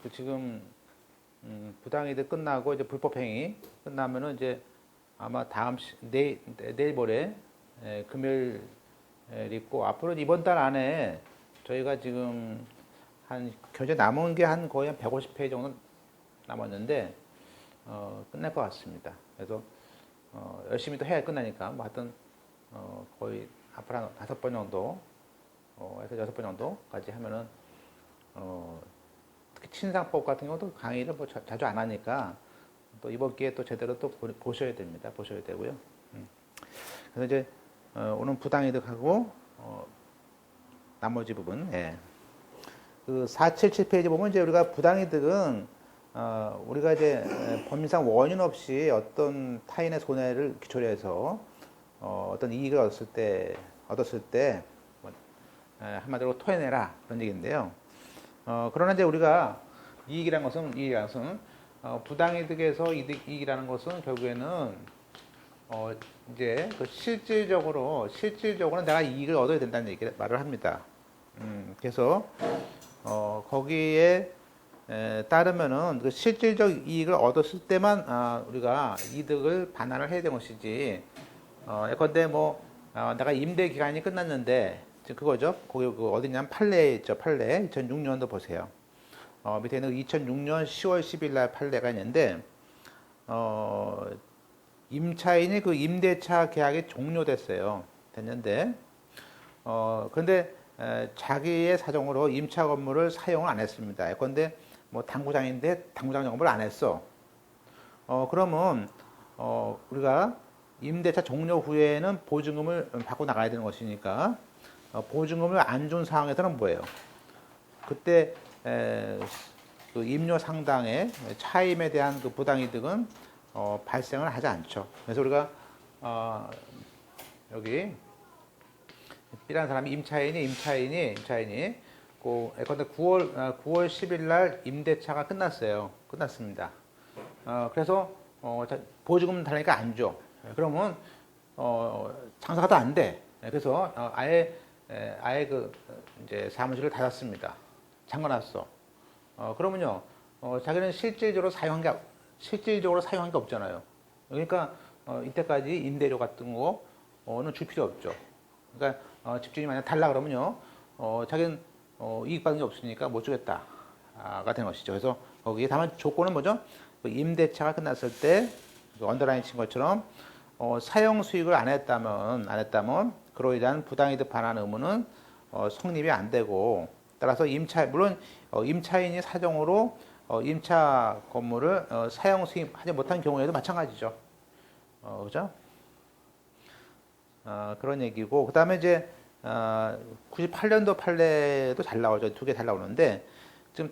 그 지금 부당이득 끝나고 이제 불법행위 끝나면은 이제 아마 내일 모레 금요일 있고 앞으로 이번 달 안에 저희가 지금 한 교재 남은 게 한 거의 한 150페이지 정도 남았는데 끝날 것 같습니다. 그래서 열심히 또 해야 끝나니까 뭐 하여튼 거의 앞으로 한 5번 정도 해서 6번 정도까지 하면은 특히 친상법 같은 경우도 강의를 뭐 자주 안 하니까 또 이번 기회에 또 제대로 또 보셔야 됩니다. 보셔야 되고요. 그래서 이제 오늘 부당이득하고 나머지 부분, 예. 그 477페이지 보면 이제 우리가 부당이득은 우리가 이제 법률상 원인 없이 어떤 타인의 손해를 기초로 해서 어떤 이익을 얻었을 때 한마디로 토해내라 그런 얘기인데요. 그러나 이제 우리가 이익이라는 것은 부당이득에서 이익이라는 것은 결국에는 이제 그 실질적으로 내가 이익을 얻어야 된다는 말을 합니다. 그래서 거기에 따르면은 그 실질적 이익을 얻었을 때만 우리가 이득을 반환을 해야 되는 것이지. 예컨대 뭐 내가 임대 기간이 끝났는데 지금 그거죠. 거기 그 어디냐면 판례 있죠. 판례 2006년도 보세요. 밑에 있는 2006년 10월 10일 날 판례가 있는데 임차인이 그 임대차 계약이 종료됐어요. 됐는데 그런데 자기의 사정으로 임차 건물을 사용을 안 했습니다. 예컨대 뭐 당구장인데 당구장 영업을 안 했어. 그러면 우리가 임대차 종료 후에는 보증금을 받고 나가야 되는 것이니까 보증금을 안 준 상황에서는 뭐예요? 그때 그 임료 상당의 차임에 대한 그 부당이득은 발생을 하지 않죠. 그래서 우리가 여기 B라는 사람이 임차인이 그 예컨대 9월 10일 날 임대차가 끝났습니다. 그래서 보증금 달라니까 안 줘. 그러면 장사가 더 안 돼. 그래서 아예 그 이제 사무실을 닫았습니다. 잠궈놨어. 그러면요, 자기는 실질적으로 사용한 게 없잖아요. 그러니까 이때까지 임대료 같은 거는 줄 필요 없죠. 그러니까 집주인이 만약 달라 그러면요, 자기는 이익 받는 게 없으니까 못 주겠다가 되는 것이죠. 그래서 거기에 다만 조건은 뭐죠? 그 임대차가 끝났을 때 언더라인 친 것처럼 사용 수익을 안 했다면 그로 인한 부당이득 반환 의무는 성립이 안 되고, 따라서 물론 임차인이 사정으로 임차 건물을 사용 수입하지 못한 경우에도 마찬가지죠. 그죠? 그런 얘기고, 그 다음에 이제 98년도 판례도 잘 나오죠. 두 개 잘 나오는데, 지금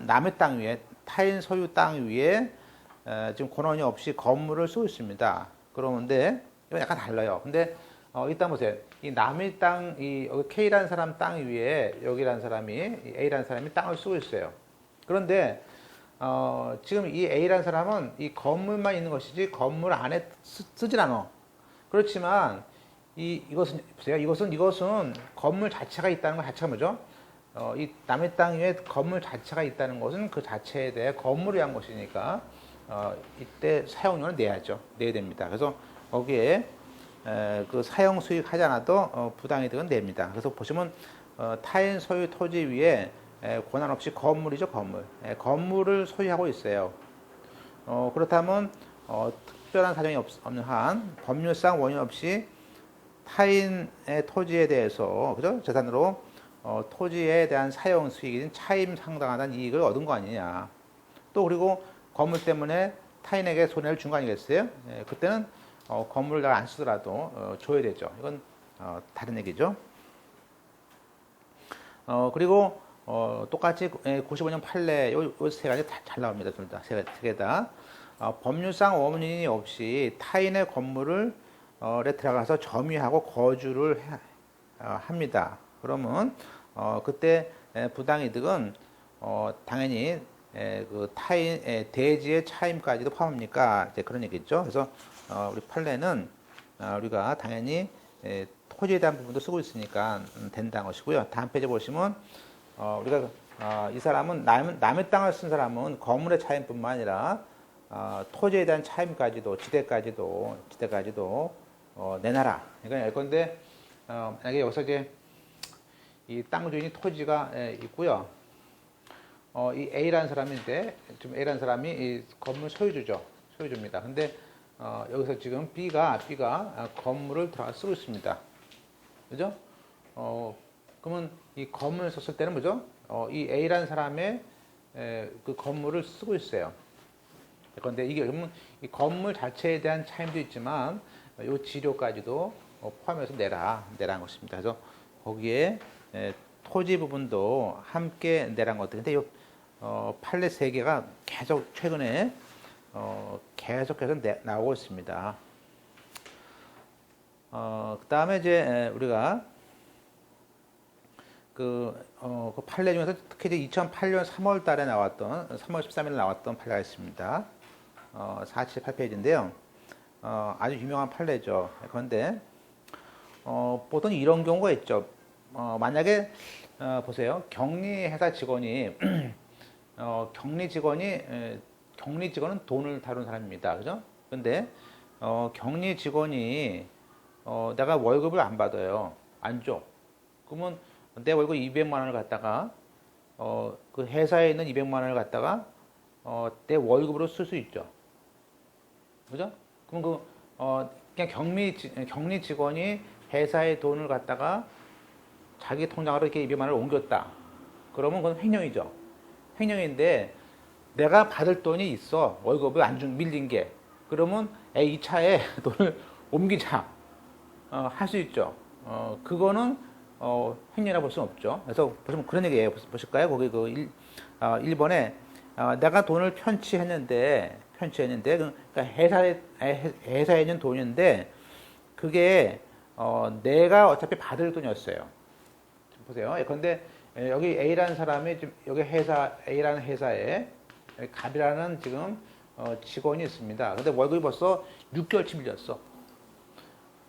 남의 땅 위에, 타인 소유 땅 위에 지금 권한이 없이 건물을 쓰고 있습니다. 그러는데 이건 약간 달라요. 근데 일단 보세요. 이 남의 땅, 여기 K라는 사람 땅 위에 여기라는 사람이 A라는 사람이 땅을 쓰고 있어요. 그런데 지금 이 A라는 사람은 이 건물만 있는 것이지 건물 안에 쓰질 않아. 그렇지만 이것은 보세요. 이것은 건물 자체가 있다는 것 자체가 뭐죠? 이 남의 땅 위에 건물 자체가 있다는 것은 그 자체에 대해 건물을 위한 것이니까 이때 사용료를 내야 됩니다. 그래서 거기에 그 사용 수익 하지 않아도 부당이득은 냅니다. 그래서 보시면 타인 소유 토지 위에 권한 없이 건물이죠, 건물. 건물을 소유하고 있어요. 그렇다면 특별한 사정이 없는 한 법률상 원인 없이 타인의 토지에 대해서 그죠? 재산으로 토지에 대한 사용 수익인 차임 상당한 이익을 얻은 거 아니냐. 또 그리고 건물 때문에 타인에게 손해를 준 거 아니겠어요? 그때는 건물을 다 안 쓰더라도 줘야 되죠. 이건 다른 얘기죠. 그리고 똑같이 95년 판례 요 세 가지 다 잘 나옵니다. 둘 다 세 개 다. 법률상 원인이 없이 타인의 건물을 들어가서 점유하고 거주를 합니다. 그러면 그때 부당이득은 당연히 그 타인 대지의 차임까지도 포함합니까? 이제 그런 얘기죠. 그래서 우리 판례는 우리가 당연히 토지에 대한 부분도 쓰고 있으니까 된다는 것이고요. 다음 페이지 보시면 우리가 이 사람은 남의 땅을 쓴 사람은 건물의 차임뿐만 아니라 토지에 대한 차임까지도 지대까지도 내놔라. 그러니까 예컨대 만약에 여기서 이제 이 땅 주인이 토지가 있고요. 이 A라는 사람인데 지금 A라는 사람이 이 건물 소유주입니다. 근데 여기서 지금 B가 건물을 쓰고 있습니다. 그죠? 그러면 이 건물을 썼을 때는 뭐죠? 이 A라는 사람의 그 건물을 쓰고 있어요. 그런데 이게 그러면 이 건물 자체에 대한 차임도 있지만 이 지료까지도 포함해서 내라는 것입니다. 그래서 거기에 토지 부분도 함께 내라는 것들. 근데 이 판례 3개가 계속 최근에 계속해서 나오고 있습니다. 그 다음에 이제 우리가 그 판례 중에서 특히 이제 2008년 3월 달에 나왔던, 3월 13일 나왔던 판례가 있습니다. 478페이지인데요. 아주 유명한 판례죠. 그런데, 보통 이런 경우가 있죠. 만약에, 보세요. 격리회사 직원이, 격리 직원은 돈을 다룬 사람입니다. 그죠? 근데, 격리 직원이, 내가 월급을 안 받아요. 안 줘. 그러면 내 월급 200만 원을 갖다가 그 회사에 있는 200만 원을 갖다가 내 월급으로 쓸 수 있죠. 그죠? 그럼 그냥 격리 직원이 회사의 돈을 갖다가 자기 통장으로 이렇게 200만 원을 옮겼다. 그러면 그건 횡령이죠. 횡령인데 내가 받을 돈이 있어. 월급을 밀린 게. 그러면 이 차에 돈을 옮기자. 할 수 있죠. 그거는 횡령이라고 볼 수는 없죠. 그래서 보시면 그런 얘기예요. 보실까요? 거기 1번에 내가 돈을 편취했는데 그러니까 회사에 있는 돈인데 그게 내가 어차피 받을 돈이었어요. 보세요. 그런데 여기 A라는 사람이 지금 여기 A라는 회사에 갑이라는 지금 직원이 있습니다. 근데 월급이 벌써 6개월치 밀렸어.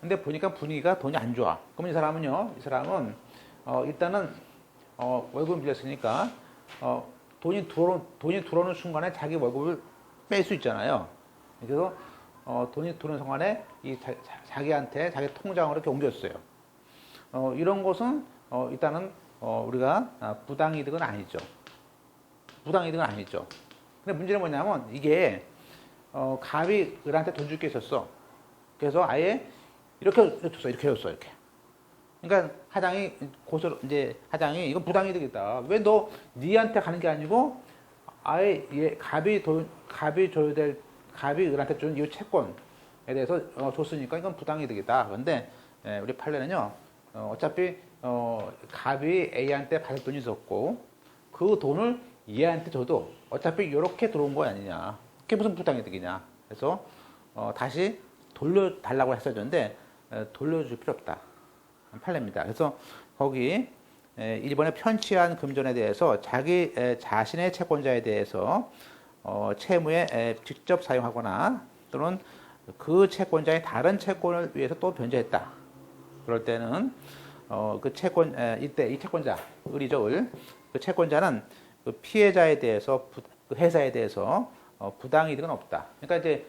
근데 보니까 분위기가 돈이 안 좋아. 그러면 이 사람은 일단은 월급을 밀렸으니까 돈이 들어오는 순간에 자기 월급을 뺄 수 있잖아요. 그래서 돈이 들어오는 순간에 자기한테 자기 통장으로 이렇게 옮겼어요. 이런 것은 일단은 우리가 부당이득은 아니죠. 부당이득은 아니죠. 근데 문제는 뭐냐면 이게 갑이 을한테 돈 줄 게 있었어. 그래서 아예 이렇게 줬어. 그러니까 하장이 이건 부당이득이다. 왜 너 니한테 가는 게 아니고 아예 갑이 을한테 준 이 채권에 대해서 줬으니까 이건 부당이득이다. 그런데 우리 판례는요. 어차피 갑이 A한테 받을 돈이 있었고 그 돈을 얘한테 줘도 어차피 이렇게 들어온 거 아니냐. 그게 무슨 부당이득이냐. 그래서 다시 돌려달라고 했었는데 돌려줄 필요 없다. 판례입니다. 그래서 거기 1번에 편취한 금전에 대해서 자기 자신의 채권자에 대해서 채무에 직접 사용하거나 또는 그 채권자의 다른 채권을 위해서 또 변제했다. 그럴 때는 그 채권 이때 이 채권자 을이죠. 그 채권자는 그 피해자에 대해서 그 회사에 대해서 부당이득은 없다. 그러니까 이제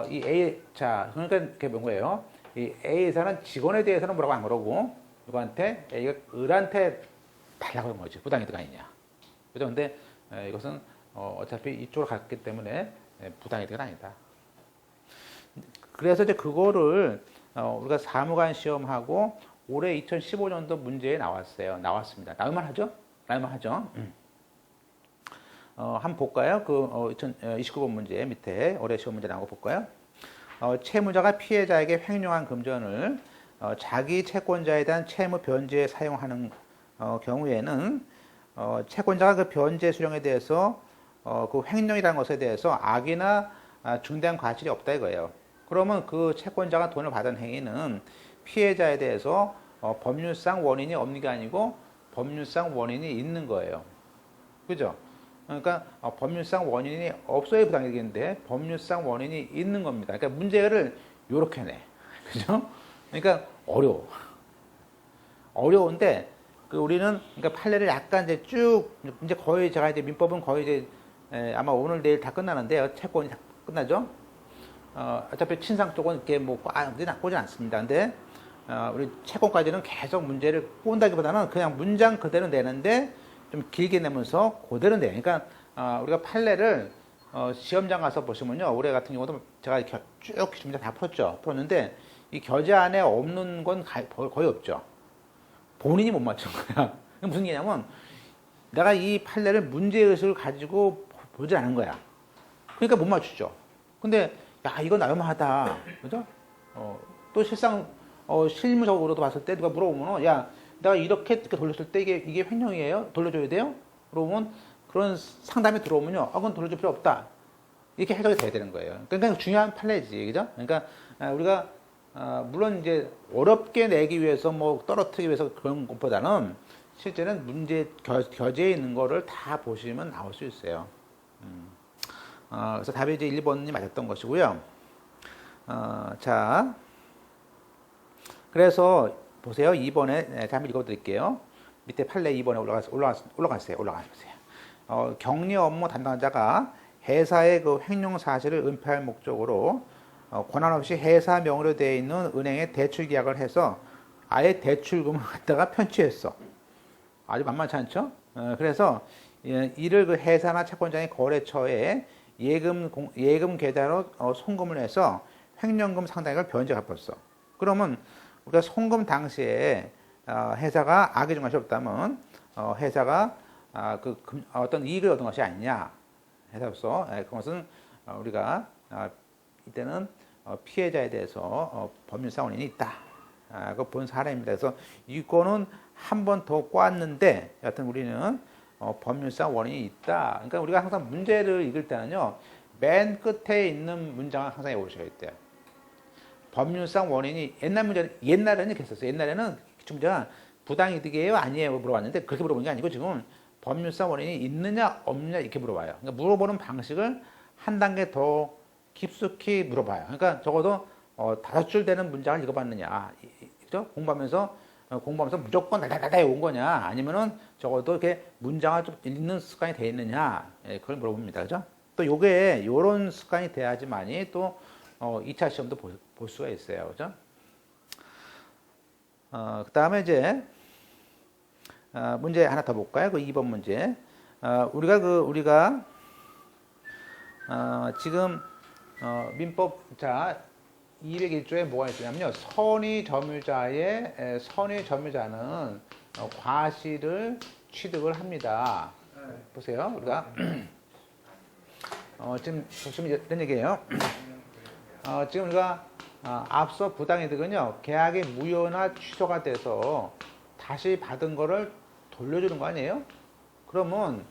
이 A 그러니까 그게 뭐예요? 이 A 회사는 직원에 대해서는 뭐라고 안 그러고 누구한테 A가 을한테 달라고 하는 거지. 부당이득 아니냐. 그죠? 근데 이것은 어차피 이쪽으로 갔기 때문에 부당이득은 아니다. 그래서 이제 그거를 우리가 사무관 시험하고 올해 2015년도 문제에 나왔습니다. 나올만하죠? 한번 볼까요? 2029번 문제 밑에 올해 시험 문제 나온 거 볼까요? 채무자가 피해자에게 횡령한 금전을 자기 채권자에 대한 채무 변제에 사용하는 경우에는 채권자가 그 변제 수령에 대해서 그 횡령이라는 것에 대해서 악이나 중대한 과실이 없다 이거예요. 그러면 그 채권자가 돈을 받은 행위는 피해자에 대해서 법률상 원인이 없는 게 아니고 법률상 원인이 있는 거예요. 그죠? 그러니까 법률상 원인이 없어야 부당이득인데 법률상 원인이 있는 겁니다. 그러니까 문제를 요렇게 내. 그죠? 그러니까 어려운데 그 우리는 그러니까 판례를 약간 이제 쭉 이제 거의 제가 이제 민법은 거의 이제 아마 오늘 내일 다 끝나는데요. 채권이 다 끝나죠. 어차피 친상 쪽은 이렇게 뭐 꼬진 않습니다. 근데 우리 채권까지는 계속 문제를 꼬은다기보다는 그냥 문장 그대로 내는데 좀 길게 내면서 그대로 내요. 그러니까 우리가 판례를 시험장 가서 보시면요. 올해 같은 경우도 제가 쭉 문제 다 풀었는데 이 겨재 안에 없는 건 거의 없죠. 본인이 못 맞춘 거야. 무슨 얘기냐면 내가 이 판례를 문제의식을 가지고 보지 않은 거야. 그러니까 못 맞추죠. 근데 야 이거 나름하다. 그죠? 또 실무적으로도 봤을 때 누가 물어보면 야 내가 이렇게 돌렸을 때 이게 횡령이에요? 돌려줘야 돼요? 그러면 그런 상담이 들어오면요. 그건 돌려줄 필요 없다. 이렇게 해석이 돼야 되는 거예요. 그러니까 중요한 판례지. 그죠? 그러니까 우리가 물론 이제 어렵게 내기 위해서 뭐 떨어뜨리기 위해서 그런 것보다는 실제는 문제 겨재에 있는 거를 다 보시면 나올 수 있어요. 그래서 답이 이제 1번이 맞았던 것이고요. 자, 그래서 보세요. 2번에 한번 읽어드릴게요. 밑에 판례 2번에 올라가세요. 격리 업무 담당자가 회사의 그 횡령 사실을 은폐할 목적으로 권한 없이 회사 명의로 되어 있는 은행에 대출 계약을 해서 아예 대출금을 갖다가 편취했어. 아주 만만치 않죠? 그래서 이를 그 회사나 채권자의 거래처에 예금 계좌로 송금을 해서 횡령금 상당액을 변제 갚았어. 그러면 우리가 송금 당시에 회사가 악의 증거가 없다면 회사가 어떤 이익을 얻은 것이 아니냐. 해서서 그것은 우리가 이때는 피해자에 대해서 법률상 원인이 있다. 그 본 사례입니다. 그래서 이거는 한 번 더 꼬았는데 여하튼 우리는 법률상 원인이 있다. 그러니까 우리가 항상 문제를 읽을 때는요. 맨 끝에 있는 문장을 항상 외우셔야 돼요. 법률상 원인이 옛날에는 이렇게 했었어요. 옛날에는 기출문제가 부당이득이에요? 아니에요? 물어봤는데 그렇게 물어보는 게 아니고 지금 법률상 원인이 있느냐 없느냐 이렇게 물어봐요. 그러니까 물어보는 방식을 한 단계 더 깊숙이 물어봐요. 그러니까 적어도 5줄 되는 문장을 읽어봤느냐, 그죠? 공부하면서 무조건 다다다다 온 거냐, 아니면은 적어도 이렇게 문장을 좀 읽는 습관이 돼 있느냐, 그걸 물어봅니다, 그죠? 또 요게 요런 습관이 돼야지만이 또 2차 시험도 볼 수가 있어요, 그죠? 그 다음에 이제 문제 하나 더 볼까요? 그 2번 문제. 우리가 지금 민법 자 201조에 뭐가 있냐면요. 선의 점유자는 과실을 취득을 합니다. 보세요. 우리가 지금 이런 얘기예요. 지금 우리가 앞서 부당이득은요. 계약이 무효나 취소가 돼서 다시 받은 거를 돌려주는 거 아니에요? 그러면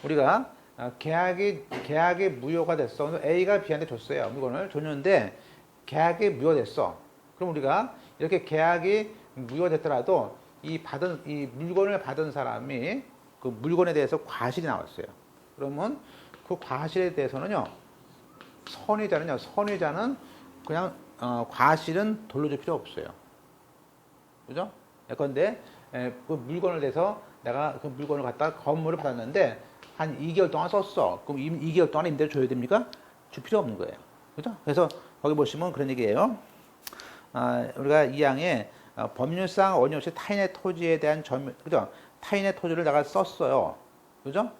우리가 계약이 무효가 됐어. A가 B한테 줬어요. 물건을 줬는데 계약이 무효됐어. 그럼 우리가 이렇게 계약이 무효됐더라도 이 물건을 받은 사람이 그 물건에 대해서 과실이 나왔어요. 그러면 그 과실에 대해서는요. 선의자는 그냥 과실은 돌려줄 필요 없어요. 그죠? 예컨대 그 물건을 대서 내가 그 물건을 갖다가 건물을 받았는데 한 2개월 동안 썼어. 그럼 2개월 동안 임대를 줘야 됩니까? 줄 필요 없는 거예요. 그죠? 그래서 거기 보시면 그런 얘기예요. 우리가 2항에 법률상 원인 없이 타인의 토지에 대한 점유, 그죠? 타인의 토지를 내가 썼어요. 그죠?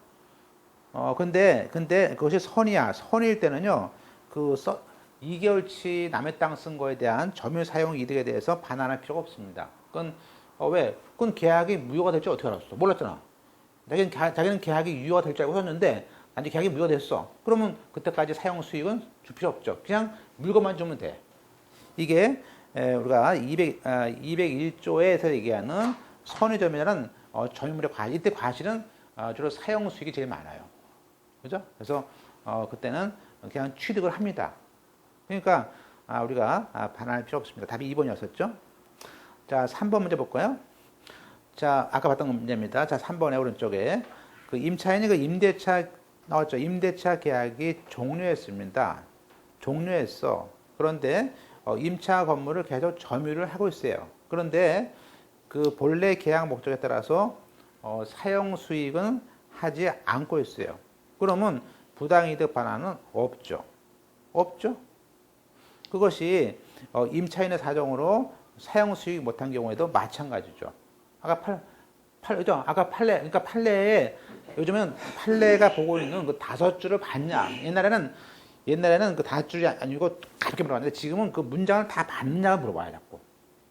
근데 그것이 선이야. 선일 때는요. 2개월치 남의 땅 쓴 거에 대한 점유 사용 이득에 대해서 반환할 필요가 없습니다. 그건 왜? 그건 계약이 무효가 될 줄 어떻게 알았어? 몰랐잖아. 자기는 계약이 유효가 될 줄 알고 썼는데 단지 계약이 무효가 됐어. 그러면 그때까지 사용 수익은 줄 필요 없죠. 그냥 물건만 주면 돼. 이게 우리가 201조에서 얘기하는 선의점유자는 점유물의 과실. 이때 과실은 주로 사용 수익이 제일 많아요. 그죠? 그래서 그때는 그냥 취득을 합니다. 그러니까 우리가 반환할 필요 없습니다. 답이 2번이었었죠. 자, 3번 문제 볼까요? 자, 아까 봤던 문제입니다. 자, 3번의 오른쪽에 그 임차인이 그 임대차 나왔죠. 임대차 계약이 종료했습니다. 종료했어. 그런데 임차 건물을 계속 점유를 하고 있어요. 그런데 그 본래 계약 목적에 따라서 사용 수익은 하지 않고 있어요. 그러면 부당이득 반환은 없죠. 없죠. 그것이 임차인의 사정으로 사용 수익 못한 경우에도 마찬가지죠. 아까 판례, 그러니까 판례에 요즘은 판례가 보고 있는 그 5줄을 봤냐. 옛날에는 그 5줄이 아니고 가볍게 물어봤는데 지금은 그 문장을 다 봤냐고 물어봐야 자꾸.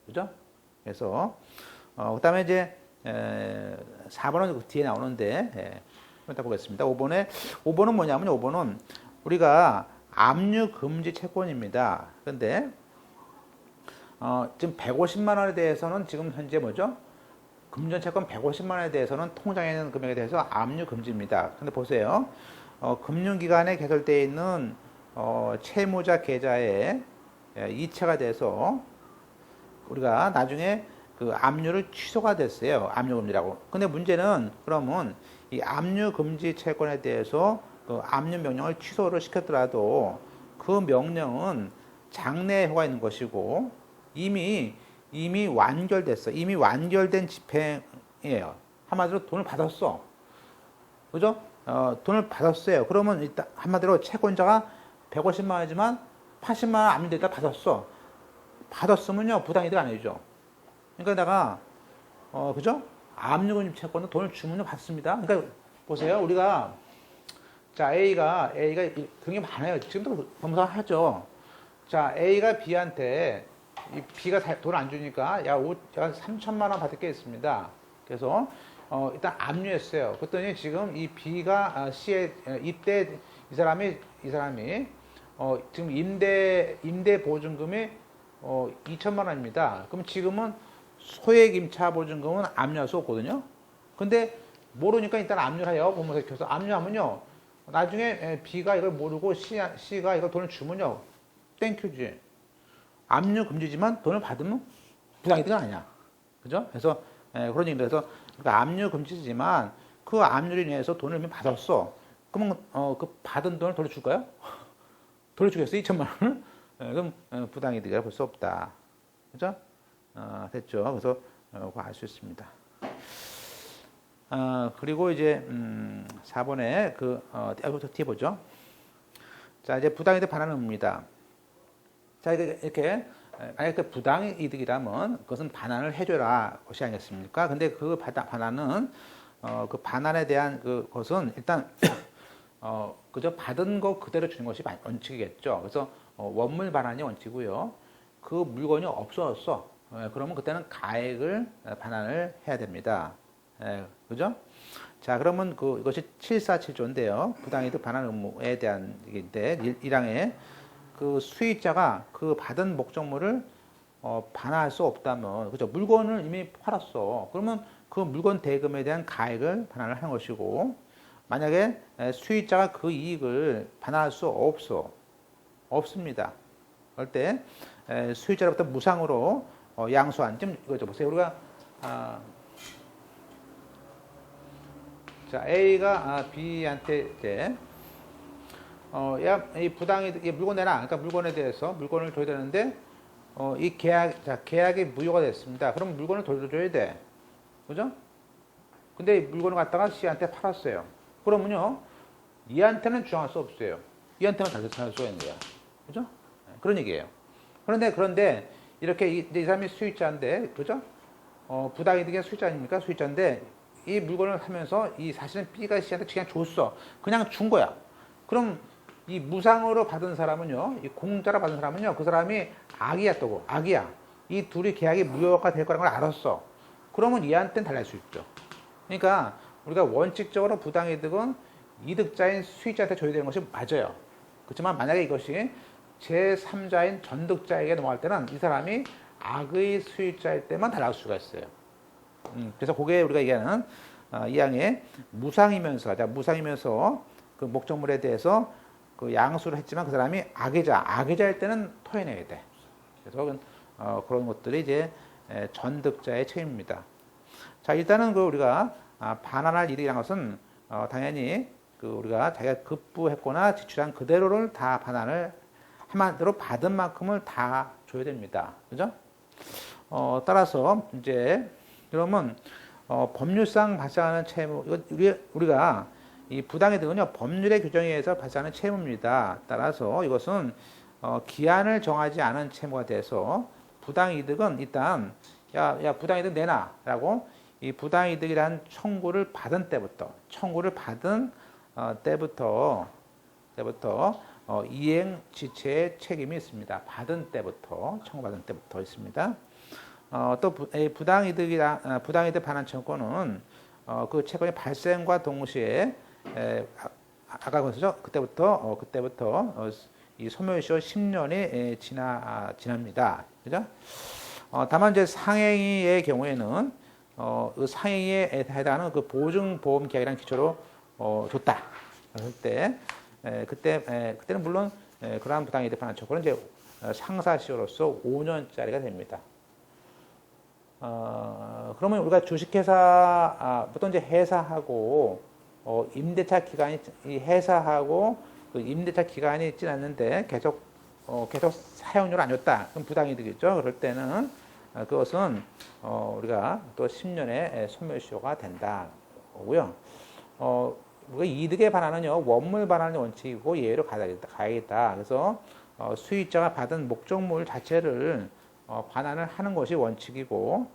그죠? 그래서, 그 다음에 이제, 4번은 그 뒤에 나오는데, 이따 보겠습니다. 5번은 뭐냐면 5번은 우리가 압류 금지 채권입니다. 근데, 지금 150만 원에 대해서는 지금 현재 뭐죠? 금전 채권 150만 원에 대해서는 통장에 있는 금액에 대해서 압류 금지입니다. 근데 보세요. 금융기관에 개설되어 있는 채무자 계좌에 이체가 돼서 우리가 나중에 그 압류를 취소가 됐어요. 압류 금지라고. 근데 문제는 그러면 이 압류 금지 채권에 대해서 그 압류 명령을 취소를 시켰더라도 그 명령은 장래효가 있는 것이고 이미 완결됐어. 이미 완결된 집행이에요. 한마디로 돈을 받았어. 그죠? 돈을 받았어요. 그러면 일단 한마디로 채권자가 150만 원이지만 80만 원 압류됐다 받았어. 받았으면요 부당이득 아니죠. 그러니까 내가 그죠? 압류금 채권은 돈을 주면요 받습니다. 그러니까 보세요. 우리가 자 A가 그런 게 많아요. 지금도 검사 하죠. 자 A가 B한테 이 B가 돈 안 주니까 제가 3천만 원 받을 게 있습니다. 그래서 일단 압류했어요. 그랬더니 지금 이 B가 C에 이때 이 사람이 지금 임대 보증금이 2천만 원입니다. 그럼 지금은 소액 임차 보증금은 압류할 수 없거든요. 근데 모르니까 일단 압류해요. 법무사 켜서 압류하면요. 나중에 B가 이걸 모르고 C가 이걸 돈을 주면요. 땡큐지. 압류 금지지만 돈을 받으면 부당이득은 아니야. 그죠? 그래서 그런 얘기입니다. 그래서 그러니까 압류 금지지만 그 압류로 인해서 돈을 이미 받았어. 그러면 그 받은 돈을 돌려줄까요? 돌려주겠어? 2천만 원을? 그럼 부당이득이라 볼 수 없다. 그죠? 됐죠? 그래서 그거 알 수 있습니다. 그리고 이제 4번에 뒤에 보죠. 자, 이제 부당이득 반환 의무입니다. 자, 이렇게 만약에 그 부당이득이라면 그것은 반환을 해줘라 것이 아니겠습니까? 근데 그 반환은 그 반환에 대한 그것은 일단 그저 받은 거 그대로 주는 것이 원칙이겠죠. 그래서 원물 반환이 원칙이고요. 그 물건이 없어졌어. 그러면 그때는 가액을 반환을 해야 됩니다. 그죠? 자, 그러면 이것이 747조인데요. 부당이득 반환 의무에 대한 얘기인데 1항에 그 수익자가 그 받은 목적물을 반환할 수 없다면, 그죠? 물건을 이미 팔았어. 그러면 그 물건 대금에 대한 가액을 반환을 하는 것이고, 만약에 수익자가 그 이익을 반환할 수 없습니다. 그럴 때 수익자로부터 무상으로 양수한, 지금 이거 좀 보세요. 우리가 자, A가 B한테 이제 이 부당이득, 물건 내놔. 그러니까 물건에 대해서 물건을 줘야 되는데, 이 계약이 무효가 됐습니다. 그럼 물건을 돌려줘야 돼. 그죠? 근데 이 물건을 갖다가 C한테 팔았어요. 그러면요, 얘한테는 주장할 수 없어요. 얘한테만 다시 주장할 수가 있는 거야. 그죠? 그런 얘기예요. 그런데, 이렇게 이 사람이 수익자인데, 그죠? 부당이득의 수익자 아닙니까? 수익자인데, 이 물건을 하면서 사실은 B가 C한테 그냥 줬어. 그냥 준 거야. 그럼 이 무상으로 받은 사람은요, 이 공짜로 받은 사람은요, 그 사람이 악이야. 이 둘이 계약이 무효가 될 거라는 걸 알았어. 그러면 얘한테는 달랄 수 있죠. 그러니까 우리가 원칙적으로 부당이득은 이득자인 수익자한테 줘야 되는 것이 맞아요. 그렇지만 만약에 이것이 제3자인 전득자에게 넘어갈 때는 이 사람이 악의 수익자일 때만 달라질 수가 있어요. 그래서 그게 우리가 얘기하는 이항의 무상이면서 그 목적물에 대해서 그 양수를 했지만 그 사람이 악의자일 때는 토해내야 돼. 그래서 그런 것들이 이제 전득자의 책임입니다. 자, 일단은 우리가 반환할 이득이라는 것은 당연히 우리가 자기가 급부했거나 지출한 그대로를 다 반환을 한마디로 받은 만큼을 다 줘야 됩니다. 그죠? 따라서 이제 그러면 법률상 발생하는 채무, 이거 우리가 이 부당이득은요 법률의 규정에 의해서 발생하는 채무입니다. 따라서 이것은 기한을 정하지 않은 채무가 돼서 부당이득은 일단 야 부당이득 내놔라고 이 부당이득이라는 청구를 받은 때부터 이행 지체의 책임이 있습니다. 받은 때부터 청구받은 때부터 있습니다. 또 부당이득 반환 청구는 그 채권의 발생과 동시에 아까 그랬죠? 그때부터 이 소멸시효 10년이 지납니다. 그죠? 다만 이제 상행위의 경우에는 그 상행위에 해당하는 그 보증보험 계약이라는 기초로 줬다. 그럴 때 그때는 물론 그러한 부당이득 반환 청구는 이제 상사시효로서 5년짜리가 됩니다. 그러면 우리가 주식회사 보통 이제 회사하고 임대차 기간이 회사하고 그 임대차 기간이 지났는데 계속 사용료를 안 줬다. 그럼 부당이득이죠. 그럴 때는 그것은 우리가 또 10년의 소멸시효가 된다고요. 우리가 이득에 반하는요 원물 반환의 원칙이고 예외로 가야겠다. 그래서 수익자가 받은 목적물 자체를 반환을 하는 것이 원칙이고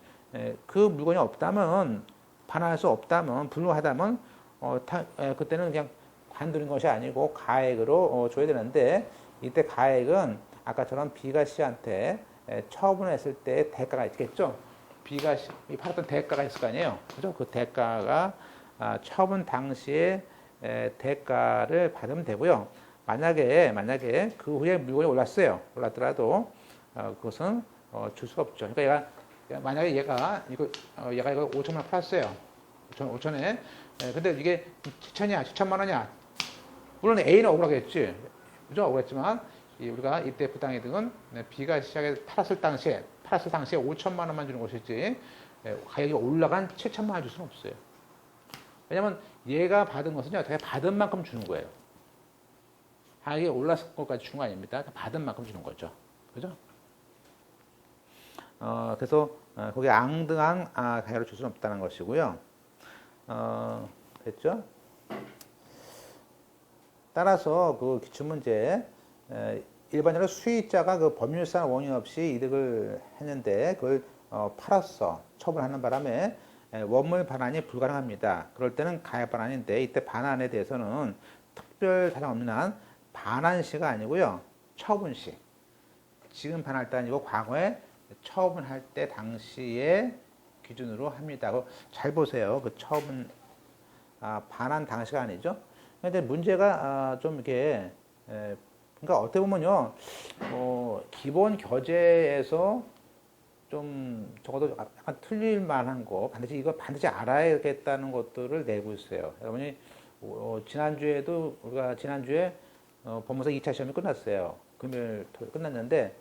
그 물건이 없다면 반환할 수 없다면 불능하다면 그때는 그냥 관두는 것이 아니고 가액으로 줘야 되는데 이때 가액은 아까처럼 B가 C한테 처분했을 때 대가가 있겠죠. B가 팔았던 대가가 있을 거 아니에요. 그죠? 그 대가가 처분 당시에 대가를 받으면 되고요. 만약에 그 후에 물건이 올랐더라도 그것은 줄 수가 없죠. 그러니까 만약에 얘가 이거 5천만 원 팔았어요. 5천에. 근데 이게 7천이야, 7천만 원이야. 물론 A는 억울하겠지. 그죠? 억울했지만 우리가 이때 부당이득은 B가 시작에 팔았을 당시에 5천만 원만 주는 것이지 가격이 올라간 7천만 원 줄 수는 없어요. 왜냐면 얘가 받은 것은요, 되게 받은 만큼 주는 거예요. 가격이 올랐을 것까지 주는 거 아닙니다. 받은 만큼 주는 거죠. 그죠? 그래서 거기에 앙등한 가격을 줄 수는 없다는 것이고요. 됐죠? 따라서 그 기출문제 일반적으로 수익자가 그 법률상 원인 없이 이득을 했는데 그걸 팔았어. 처분하는 바람에 원물 반환이 불가능합니다. 그럴 때는 가액 반환인데 이때 반환에 대해서는 특별 사정 없는 한 반환시가 아니고요. 처분시. 지금 반환할 때 아니고 과거에 처분할 때 당시에 기준으로 합니다. 잘 보세요. 그 처분 반환 당시가 아니죠. 근데 문제가 좀 이렇게 그러니까 어떻게 보면요, 기본 교재에서 좀 적어도 약간 틀릴 만한 거 이거 반드시 알아야겠다는 것들을 내고 있어요. 여러분이 우리가 지난주에 법무사 2차 시험이 끝났어요. 금요일 끝났는데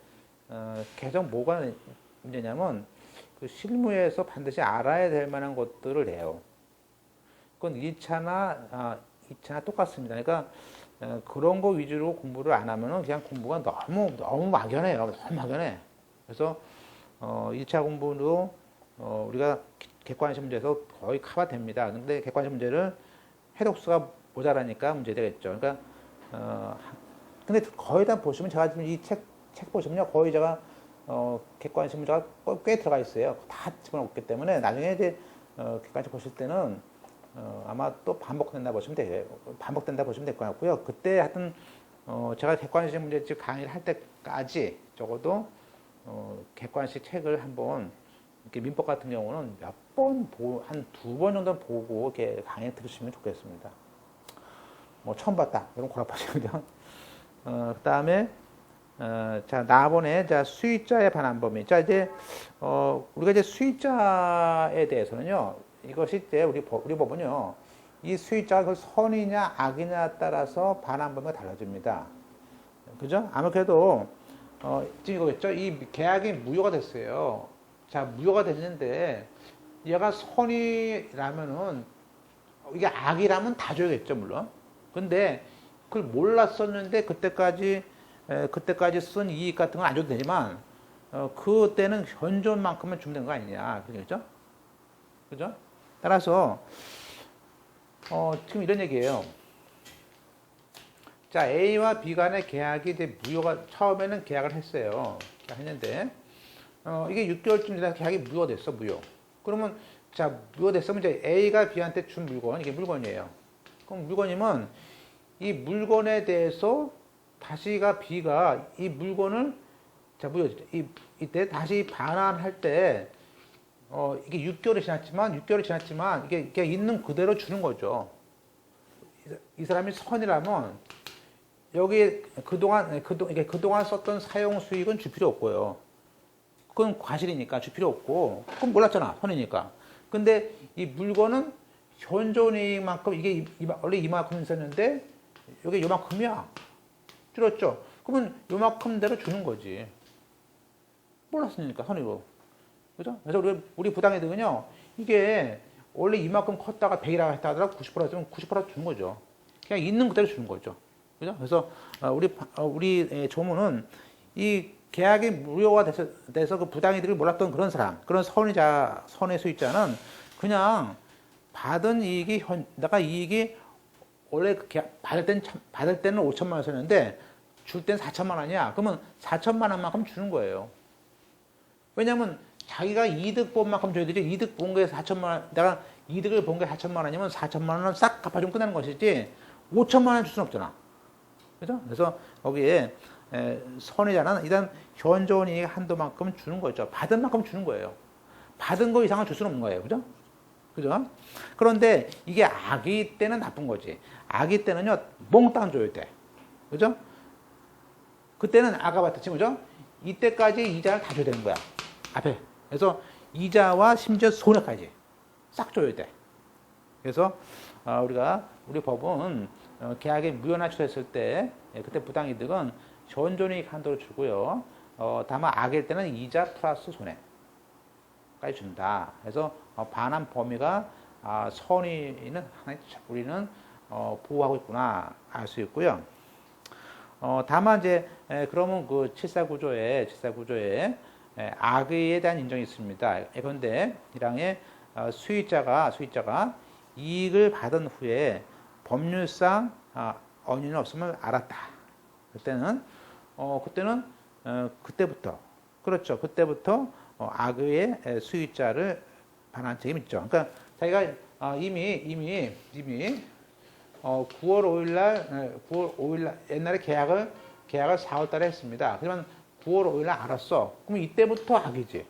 계속 뭐가 문제냐면 그 실무에서 반드시 알아야 될 만한 것들을 내요. 그건 1차나 2차나 똑같습니다. 그러니까 그런 거 위주로 공부를 안 하면은 그냥 공부가 너무 막연해요. 너무 막연해. 그래서 1차 공부도 우리가 객관식 문제에서 거의 커버됩니다. 근데 객관식 문제를 해독수가 모자라니까 문제 되겠죠. 그러니까 근데 거의 다 보시면 제가 지금 이 책 보시면요, 거의 제가 객관식 문제가 꽤 들어가 있어요. 다 집어넣었기 때문에 나중에 이제 객관식 보실 때는 아마 또 반복된다 보시면 될 것 같고요. 그때 하여튼 제가 객관식 문제집 강의를 할 때까지 적어도 객관식 책을 한번 이렇게 민법 같은 경우는 한 2번 정도 보고 이렇게 강의 들으시면 좋겠습니다. 뭐 처음 봤다 이런 고락하시거든요. 그 다음에 자 나번에 수익자의 반환 범위. 자 이제 우리가 이제 수익자에 대해서는요, 이것이 이제 우리 법은요, 이 수익자가 그 선이냐 악이냐에 따라서 반환 범위가 달라집니다. 그죠? 아무래도 지금 이거겠죠? 이 계약이 무효가 됐어요. 자, 무효가 됐는데 얘가 선이라면은 이게 악이라면 다 줘야겠죠, 물론. 근데 그걸 몰랐었는데 그때까지 쓴 이익 같은 건 안 줘도 되지만 그때는 현존만큼은 주면 되는 거 아니냐, 그죠? 그죠? 따라서 지금 이런 얘기예요. 자, A와 B 간의 계약이 이제 무효가 처음에는 계약을 했어요. 했는데 이게 6개월쯤 지나서 계약이 무효가 됐어, 무효. 그러면 자, 무효가 됐으면 이제 A가 B한테 준 물건, 이게 물건이에요. 그럼 물건이면 이 물건에 대해서 다시가 B가 이 물건을 자, 무효 이때 다시 반환할 때 이게 6개월이 지났지만 이게 있는 그대로 주는 거죠. 이 사람이 선이라면 여기에 그동안 썼던 사용 수익은 줄 필요 없고요. 그건 과실이니까 줄 필요 없고, 그건 몰랐잖아, 선이니까. 근데 이 물건은 현존이익만큼 이게 원래 이만큼 있었는데 여기 요만큼이야. 줄었죠. 그러면 요만큼대로 주는 거지. 몰랐으니까 선이고. 그죠? 그래서 우리 부당이득은요, 이게 원래 이만큼 컸다가 100이라고 했다 하더라도 90%면 90% 주는 거죠. 그냥 있는 그대로 주는 거죠. 그죠? 그래서 우리 조문은 이 계약이 무효가 돼서 그 부당이득을 몰랐던 그런 사람, 그런 선의 수익자는 그냥 받은 이익이 내가 이익이 원래 받을 때는 5천만 원이었는데 줄 땐 4천만 원이야. 그러면 4천만 원만큼 주는 거예요. 왜냐면 자기가 이득 본 만큼 줘야 되지. 이득 본 게 4천만 원, 내가 이득을 본 게 4천만 원이면 4천만 원은 싹 갚아주면 끝나는 것이지 5천만 원 줄 수는 없잖아. 그죠? 그래서 거기에 선의자는 일단 현존이익 한도만큼 주는 거죠. 받은 만큼 주는 거예요. 받은 거 이상은 줄 수는 없는 거예요. 그죠? 그죠? 그런데 이게 악의 때는 나쁜 거지. 악의 때는요, 몽땅 줘야 돼. 그죠? 그때는 아까 봤듯이, 그죠? 이때까지 이자를 다 줘야 되는 거야. 앞에. 그래서 이자와 심지어 손해까지 싹 줘야 돼. 그래서 우리 법은 계약이 무효나 취소했을 때 그때 부당이득은 현존이익 한도로 주고요. 다만 악일 때는 이자 플러스 손해까지 준다. 그래서 반환 범위가 선의는 우리는 보호하고 있구나 알 수 있고요. 다만 이제 그러면 그 74구조에 악의에 대한 인정이 있습니다. 그런데 1항에 수익자가 이익을 받은 후에 법률상 언유는 없음을 알았다. 그때는 그때부터 악의의 수익자를 반환 책임이 있죠. 그러니까 자기가 이미 9월 5일날 옛날에 계약을 4월 달에 했습니다. 그러면 9월 5일날 알았어. 그럼 이때부터 악이지.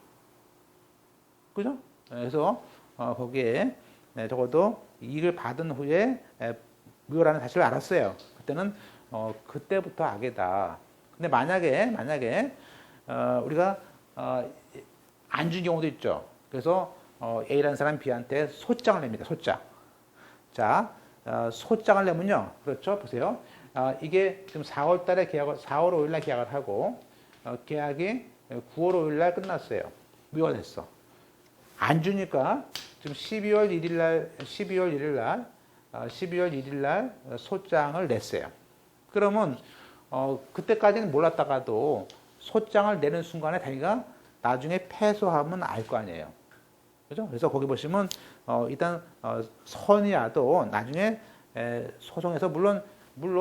그죠? 그래서 거기에 적어도 이익을 받은 후에 무효라는 사실을 알았어요. 그때는 그때부터 악이다. 근데 만약에 우리가 안 준 경우도 있죠. 그래서 A라는 사람이 B한테 소장을 냅니다. 소장. 자, 소장을 내면요. 그렇죠? 보세요. 이게 지금 4월 5일 날 계약을 하고 계약이 9월 5일 날 끝났어요. 무효가 됐어. 안 주니까 지금 12월 1일 날 소장을 냈어요. 그러면 그때까지는 몰랐다가도 소장을 내는 순간에 자기가 나중에 패소하면 알 거 아니에요. 그죠? 그래서 거기 보시면 일단 선이라도 나중에 소송에서 물론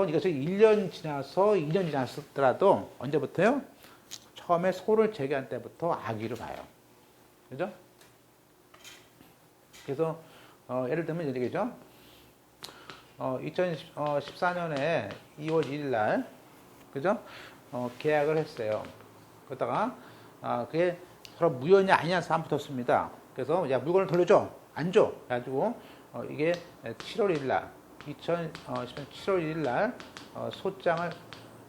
이것이 1년 지나서 2년 지났더라도 언제부터요? 처음에 소를 제기한 때부터 악의로 봐요. 그죠? 그래서 예를 들면 이런 얘기죠. 2014년에 2월 1일 날 그죠? 계약을 했어요. 그러다가 그게 서로 무효냐 아니냐 싸움 붙었습니다. 그래서 야 물건을 돌려줘. 안 줘. 그래가지고 이게 7월 1일 날 2010년 7월 1일 날 소장을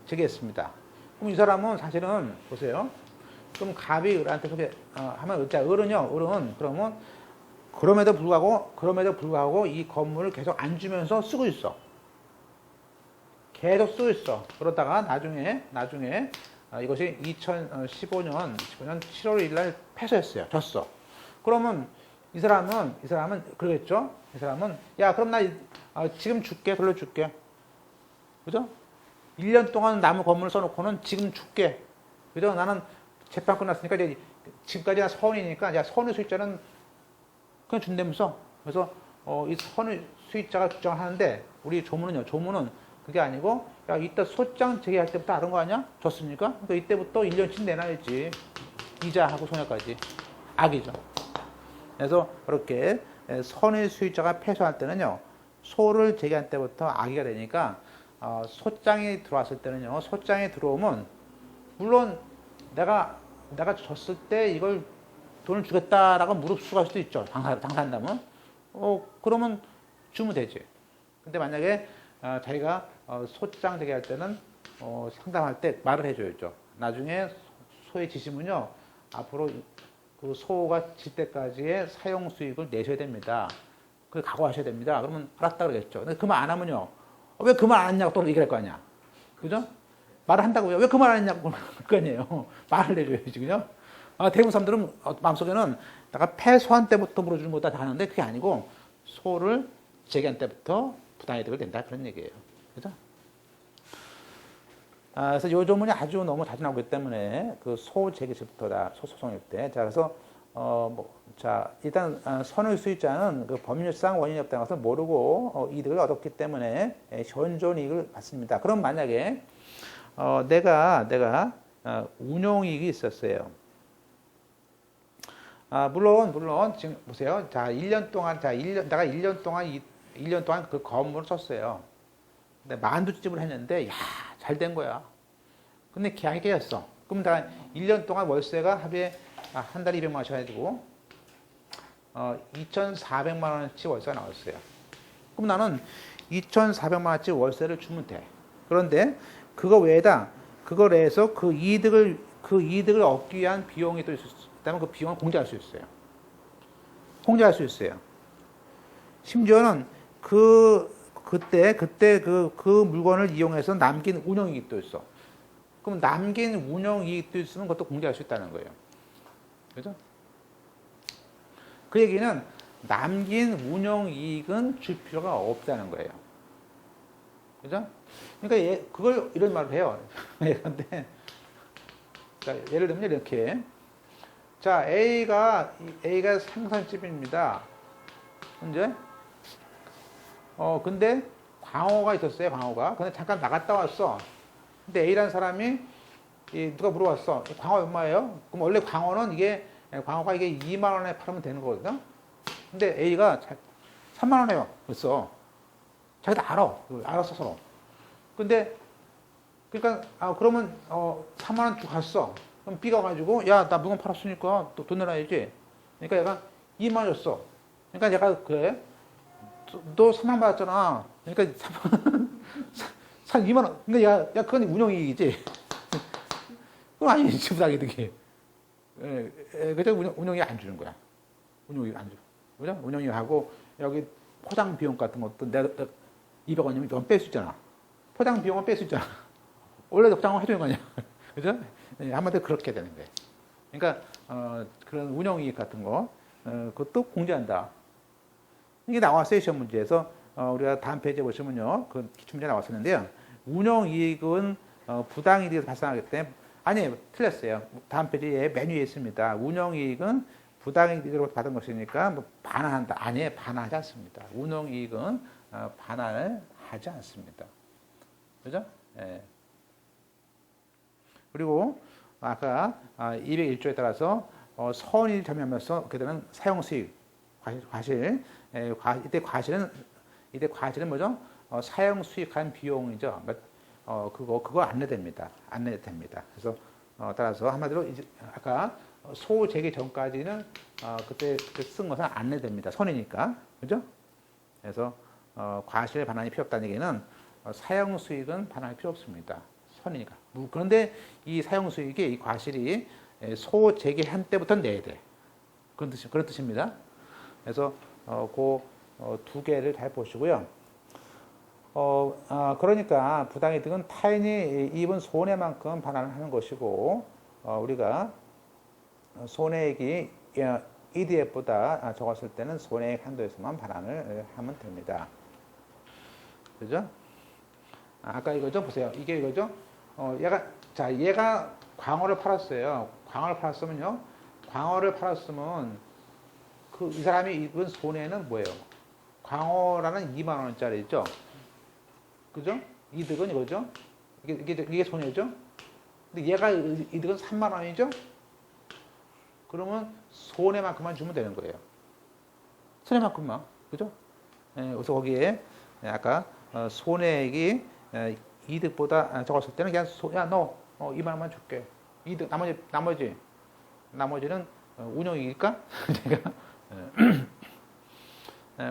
제기했습니다. 그럼 이 사람은 사실은 보세요. 그럼 갑이 을한테 하면 을은요. 그러면 그럼에도 불구하고 이 건물을 계속 안 주면서 쓰고 있어. 계속 쓰고 있어. 그러다가 나중에 이것이 2015년 7월 1일 날 패소했어요. 졌어. 그러면 이 사람은 그러겠죠? 이 사람은 야 그럼 나 지금 줄게. 돌려줄게. 그죠? 1년 동안 남은 건물을 써놓고는 지금 줄게. 그죠? 나는 재판 끝났으니까 이제 지금까지 나 선이니까 야 선의 수익자는 그냥 준다면서. 그래서 이 선의 수익자가 주장을 하는데 우리 조문은요. 조문은 그게 아니고 야 이따 소장 제기할 때부터 다른 거 아니야? 줬습니까? 그러니까 이때부터 1년치 내놔야지. 이자하고 손해까지. 악이죠. 그래서 그렇게 선의 수익자가 패소할 때는요. 소를 제기할 때부터 악의가 되니까 소장이 들어왔을 때는요. 소장이 들어오면 물론 내가 줬을 때 이걸 돈을 주겠다라고 무릅쓰고 할 수도 있죠. 장사한다면. 그러면 주면 되지. 근데 만약에 자기가 소장 제기할 때는 상담할 때 말을 해줘야죠. 나중에 소의 지시면요. 앞으로 그 소가 질 때까지의 사용 수익을 내셔야 됩니다. 그걸 각오하셔야 됩니다. 그러면 알았다 그러겠죠. 근데 그 말 안 하면요. 왜 그 말 안 했냐고 또 얘기할 거 아니야. 그죠? 말을 한다고요. 왜 그 말 안 했냐고 그럴 거 아니에요. 말을 해줘야지. 그죠? 대부분 사람들은 마음속에는 내가 패소한 때부터 물어주는 거다 다 하는데 그게 아니고 소를 제기한 때부터 부당이득을 낸다 그런 얘기예요. 그죠? 그래서 요 조문이 아주 너무 자주 나오기 때문에 그 소제기시부터다 소소송일 때. 자, 그래서 일단 선의 수익자는 그 법률상 원인이 없다는 것을 모르고 이득을 얻었기 때문에 현존 이익을 받습니다. 그럼 만약에 내가 운용이익이 있었어요. 물론 지금 보세요. 자, 1년 동안 내가 1년 동안 그 건물을 썼어요. 근데 만두집을 했는데 잘 된 거야. 근데 계약이 깨졌어. 그럼 내가 1년 동안 월세가 합의에 한 달에 200만 원씩 해가지고 2,400만 원치 월세가 나왔어요. 그럼 나는 2,400만 원치 월세를 주면 돼. 그런데 그걸 해서 그 이득을 얻기 위한 비용이 또 있다면 그 비용을 공제할 수 있어요. 공제할 수 있어요. 심지어는 그때 그 물건을 이용해서 남긴 운영이익도 있어. 그럼 남긴 운영이익도 있으면 그것도 공제할 수 있다는 거예요. 그죠? 그 얘기는 남긴 운영이익은 줄 필요가 없다는 거예요. 그죠? 그러니까 그걸 이런 말을 해요. 근데 예를 들면 이렇게. 자, A가 생선집입니다. 현재. 근데 광어가 있었어요, 광어가. 근데 잠깐 나갔다 왔어. 근데 A라는 사람이 누가 물어봤어. 광어 얼마예요? 그럼 원래 광어가 이게 2만 원에 팔면 되는 거거든. 근데 A가 3만 원에요. 그랬어. 자기도 알았어, 서로. 근데 그러니까 그러면 3만 원 주고 갔어. 그럼 B가 가지고 야, 나 물건 팔았으니까 또 돈 내놔야지. 그러니까 얘가 2만 원 줬어. 그러니까 얘가 그래. 너 3만 원 받았잖아. 그러니까 2만 원. 그러니까 야, 그건 운영이익이지. 그건 아니지, 부당이득이. 그래서 운영이 안 주는 거야. 운영이 안 줘. 그죠? 운영이하고 여기 포장 비용 같은 것도 내가 200원이면 좀 뺄 수 있잖아. 포장 비용은 뺄 수 있잖아. 원래 포장을 해주는 거 아니야. 그죠? 한마디로 그렇게 되는 거예요. 그러니까 그런 운영이익 같은 거 그것도 공제한다. 이게 나왔어요, 시험 문제에서. 우리가 다음 페이지에 보시면요. 그 기출문제 나왔었는데요. 운영이익은 부당이익이 발생하기 때문에 아니, 틀렸어요. 다음 페이지에 맨 위에 있습니다. 운영이익은 부당이익으로 받은 것이니까 반환한다. 아니에요. 반환하지 않습니다. 운영이익은 반환을 하지 않습니다. 그죠? 예. 그리고 아까 201조에 따라서 선이 점유하면서 그렇게 되는 사용수익, 과실, 이때 과실은 뭐죠? 사용수익한 비용이죠. 그거 안내됩니다. 안내됩니다. 그래서 따라서 한마디로 아까 소재기 전까지는 그때 쓴 것은 안내됩니다. 선이니까. 그죠? 그래서 과실 반환이 필요 없다는 얘기는 사용 수익은 반환이 필요 없습니다. 선이니까. 그런데 이 사용 수익이 이 과실이 소재기한 때부터 내야 돼. 그런 뜻입니다. 그래서 그 두 개를 잘 보시고요. 그러니까 부당이득은 타인이 입은 손해만큼 반환을 하는 것이고, 우리가 손해액이 EDF보다 적었을 때는 손해액 한도에서만 반환을 하면 됩니다. 그죠? 아까 이거죠? 보세요. 이게 이거죠? 얘가 광어를 팔았어요. 광어를 팔았으면 이 사람이 입은 손해는 뭐예요? 광어라는 2만 원짜리죠. 그죠? 이득은 이거죠. 이게 손해죠. 근데 얘가 이득은 3만 원이죠. 그러면 손해만큼만 주면 되는 거예요. 손해만큼만. 그죠? 그래서 거기에 아까 손해액이 이득보다 적었을 때는 그냥 야, 너 2만 원만 줄게. 이득 나머지는 운용이니까 제가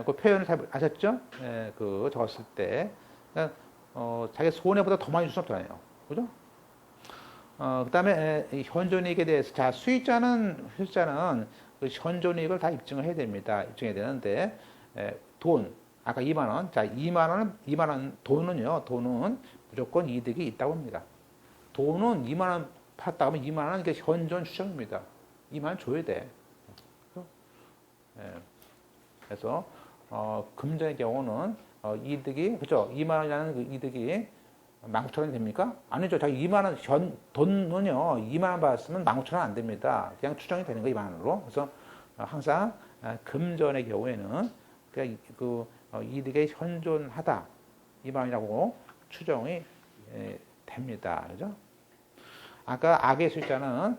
그 표현을 잘 아셨죠? 그 적었을 때 그러니까 자기 손해보다 더 많이 줄 수 없잖아요. 그죠? 그다음에 현존이익에 대해서 자 수익자는 그 현존이익을 다 입증을 해야 됩니다. 입증해야 되는데 돈 아까 2만 원. 자 2만 원 돈은 무조건 이득이 있다고 합니다. 돈은 2만 원 팔았다 하면 2만 원은 이게 현존 추정입니다. 2만 원 줘야 돼. 그래서 금전의 경우는 이득이 그죠? 2만 원이라는 그 이득이 19,000원이 됩니까? 아니죠. 자기 2만 원 돈은요. 2만 원 받았으면 19,000원 안 됩니다. 그냥 추정이 되는 거예요. 2만 원으로. 그래서 항상 금전의 경우에는 그 이득에 현존하다 2만 원이라고 추정이 됩니다. 그죠? 아까 악의 수익자는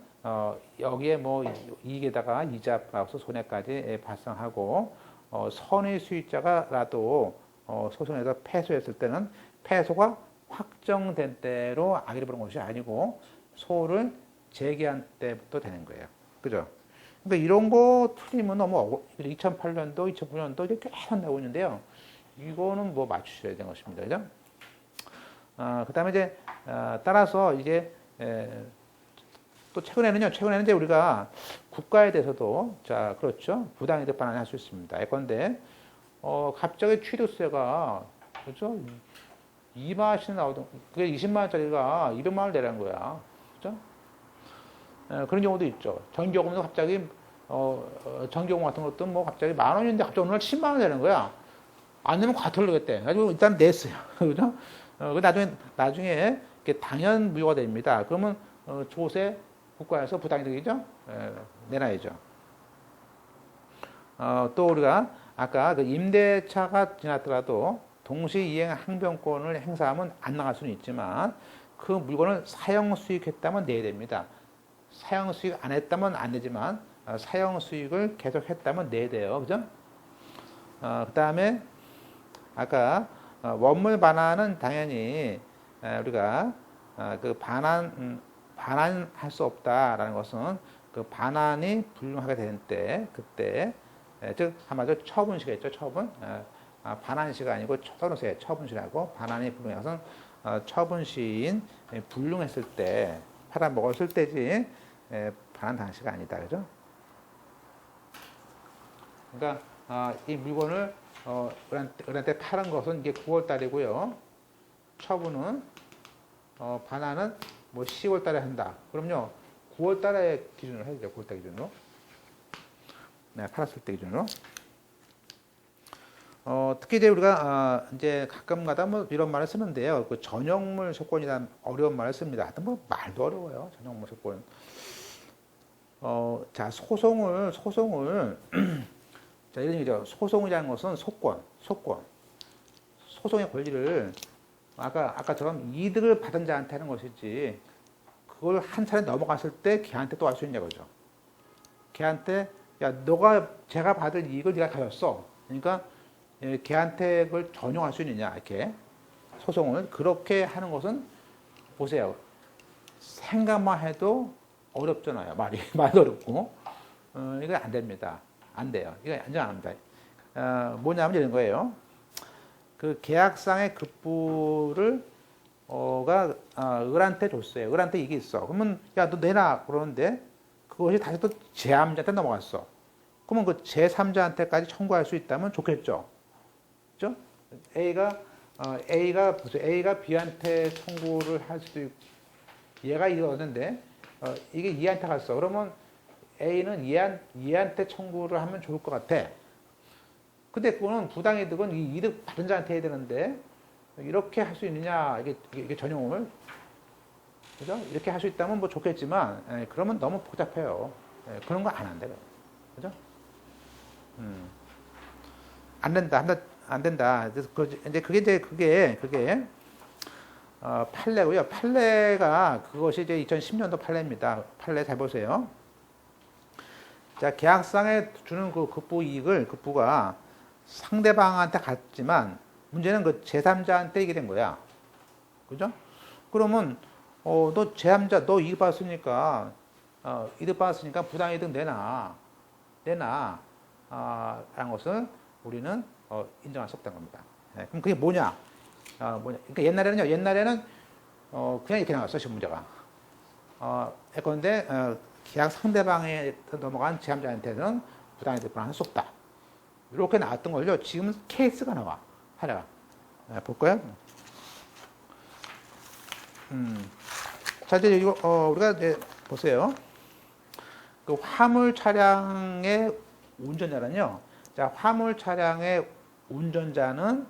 여기에 뭐 이익에다가 이자 플러스 손해까지 발생하고 선의 수익자가라도 소송에서 패소했을 때는 패소가 확정된 때로 악의를 부른 것이 아니고 소를 제기한 때부터 되는 거예요. 그죠? 그러니까 이런 거 틀리면 너무 2008년도, 2009년도 이제 계속 나오고 있는데요. 이거는 뭐 맞추셔야 되는 것입니다. 그죠? 그 다음에 이제, 따라서 이제, 또 최근에는 이제 우리가 국가에 대해서도, 자, 그렇죠. 부당이득 반환할 수 있습니다. 예컨대, 갑자기 취득세가, 그렇죠. 2만원씩 나오던, 그게 20만원짜리가 200만원을 내라는 거야. 그죠? 그런 경우도 있죠. 전기요금도 갑자기, 전기요금 같은 것도 뭐 갑자기 10,000원인데 갑자기 오늘 10만원 내는 거야. 안 내면 과태료 내겠대. 가지고 일단 냈어요. 그죠? 나중에 당연 무효가 됩니다. 그러면 조세 국가에서 부당이득이죠? 내놔야죠. 또 우리가 아까 그 임대차가 지났더라도 동시이행 항변권을 행사하면 안 나갈 수는 있지만 그 물건을 사용 수익했다면 내야 됩니다. 사용 수익 안 했다면 안 되지만 사용 수익을 계속 했다면 내야 돼요. 그죠? 그 다음에 아까 원물 반환은 당연히 우리가 그 반환할 수 없다라는 것은 그 반환이 불능하게 되는 때 그때 즉 한마디로 처분시겠죠. 처분. 반환시가 아니고 처분시라고 반환이 불능한 것은 처분시인 불능했을 때 팔아먹었을 때지 반환 당시가 아니다. 그죠? 그러니까 이 물건을 을한테 팔은 것은 이게 9월 달이고요. 처분은 반환은 뭐 10월 달에 한다. 그럼요. 9월 달에 기준으로 해야 돼요. 9월 달 기준으로. 네, 팔았을 때 기준으로. 특히 이제 우리가 이제 가끔가다 뭐 이런 말을 쓰는데요. 그 전형물 소권이라는 어려운 말을 씁니다. 하여튼 뭐 말도 어려워요. 전형물 소권. 자, 소송을 자, 이런 얘기죠. 소송이라는 것은 소권. 소송의 권리를 아까처럼 이득을 받은 자한테 하는 것이지 그걸 한 차례 넘어갔을 때 걔한테 또 할 수 있냐 거죠. 걔한테 야 제가 받을 이익을 네가 가졌어. 그러니까 걔한테 그걸 전용할 수 있느냐 이렇게 소송을 그렇게 하는 것은 보세요. 생각만 해도 어렵잖아요. 말도 어렵고 이거 안 됩니다. 안 돼요. 이거 완전 안 합니다. 뭐냐면 이런 거예요. 그 계약상의 급부를 을한테 줬어요. 을한테 이게 있어. 그러면 야 너 내놔 그러는데 그것이 다시 또 제3자한테 넘어갔어. 그러면 그 제3자한테까지 청구할 수 있다면 좋겠죠. 그죠? A가 B한테 청구를 할 수도 있고 얘가 이거 얻는데 이게 얘한테 갔어. 그러면 A는 얘한테 청구를 하면 좋을 것 같아. 근데 그거는 부당이득은 이 이득 받은 자한테 해야 되는데 이렇게 할 수 있느냐 이게 전용을 그죠? 이렇게 할 수 있다면 뭐 좋겠지만 그러면 너무 복잡해요. 그런 거 안 한대. 그죠? 안 된다, 안 된다. 그래서 그게 판례고요. 판례가 그것이 이제 2010년도 판례입니다. 판례 잘 보세요. 자, 계약상에 주는 그 급부 이익을 급부가 상대방한테 갔지만 문제는 그 제3자한테 이게 된 거야. 그죠? 그러면 너 제3자 너 이익 받았으니까 이득 받았으니까 부당이득 내놔 라는 것을 우리는 인정할 수 없다는 겁니다. 네, 그럼 그게 뭐냐? 그러니까 옛날에는 그냥 이렇게 나왔어 시험 문제가. 그런데 계약 상대방에 넘어간 제3자한테는 부당이득 반환할 수 없다. 이렇게 나왔던 걸요. 지금 케이스가 나와. 하나가. 볼까요? 자, 이제 이거, 우리가 이제 보세요. 그 화물 차량의 운전자는요. 자, 화물 차량의 운전자는,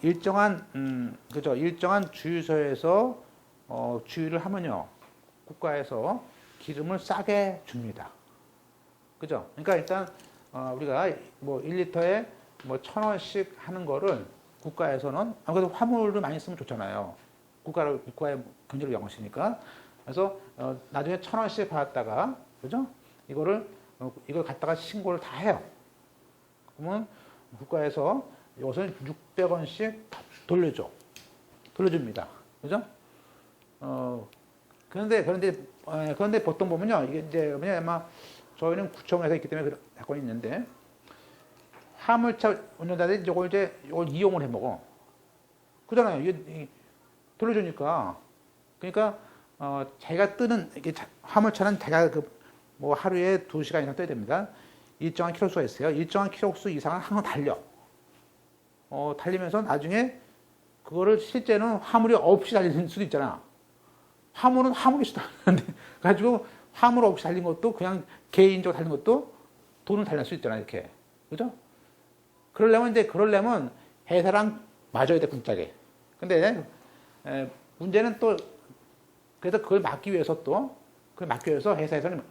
일정한 주유소에서, 주유를 하면요. 국가에서 기름을 싸게 줍니다. 그죠? 그러니까 일단, 우리가 뭐 1리터에 뭐 1,000원씩 하는 거를 국가에서는 아무래도 화물을 많이 쓰면 좋잖아요. 국가의 경제를 영향시니까. 그래서 나중에 1,000원씩 받았다가 그죠? 이걸 갖다가 신고를 다 해요. 그러면 국가에서 이것은 600원씩 돌려줍니다. 그죠? 그런데 보통 보면요. 이게 이제 아마 저희는 구청에서 있기 때문에 사건이 있는데 화물차 운전자들이 이걸 이용을 해 먹어. 그잖아요. 이게 돌려주니까. 그러니까 자기가 뜨는 이게 화물차는 자기가 뭐 하루에 2시간 이상 떠야 됩니다. 일정한 키로수가 있어요. 일정한 키로수 이상은 항상 달려. 달리면서 나중에 그거를 실제는 화물이 없이 달리는 수도 있잖아. 화물은 화물이 수도 없는데 가지고 화물 없이 달린 것도 그냥 개인적으로 달린 것도 돈을 달릴 수 있잖아 이렇게. 그죠? 그러려면 회사랑 맞아야 돼, 공짜게. 근데, 문제는 또, 그래서 그걸 막기 위해서 회사에서는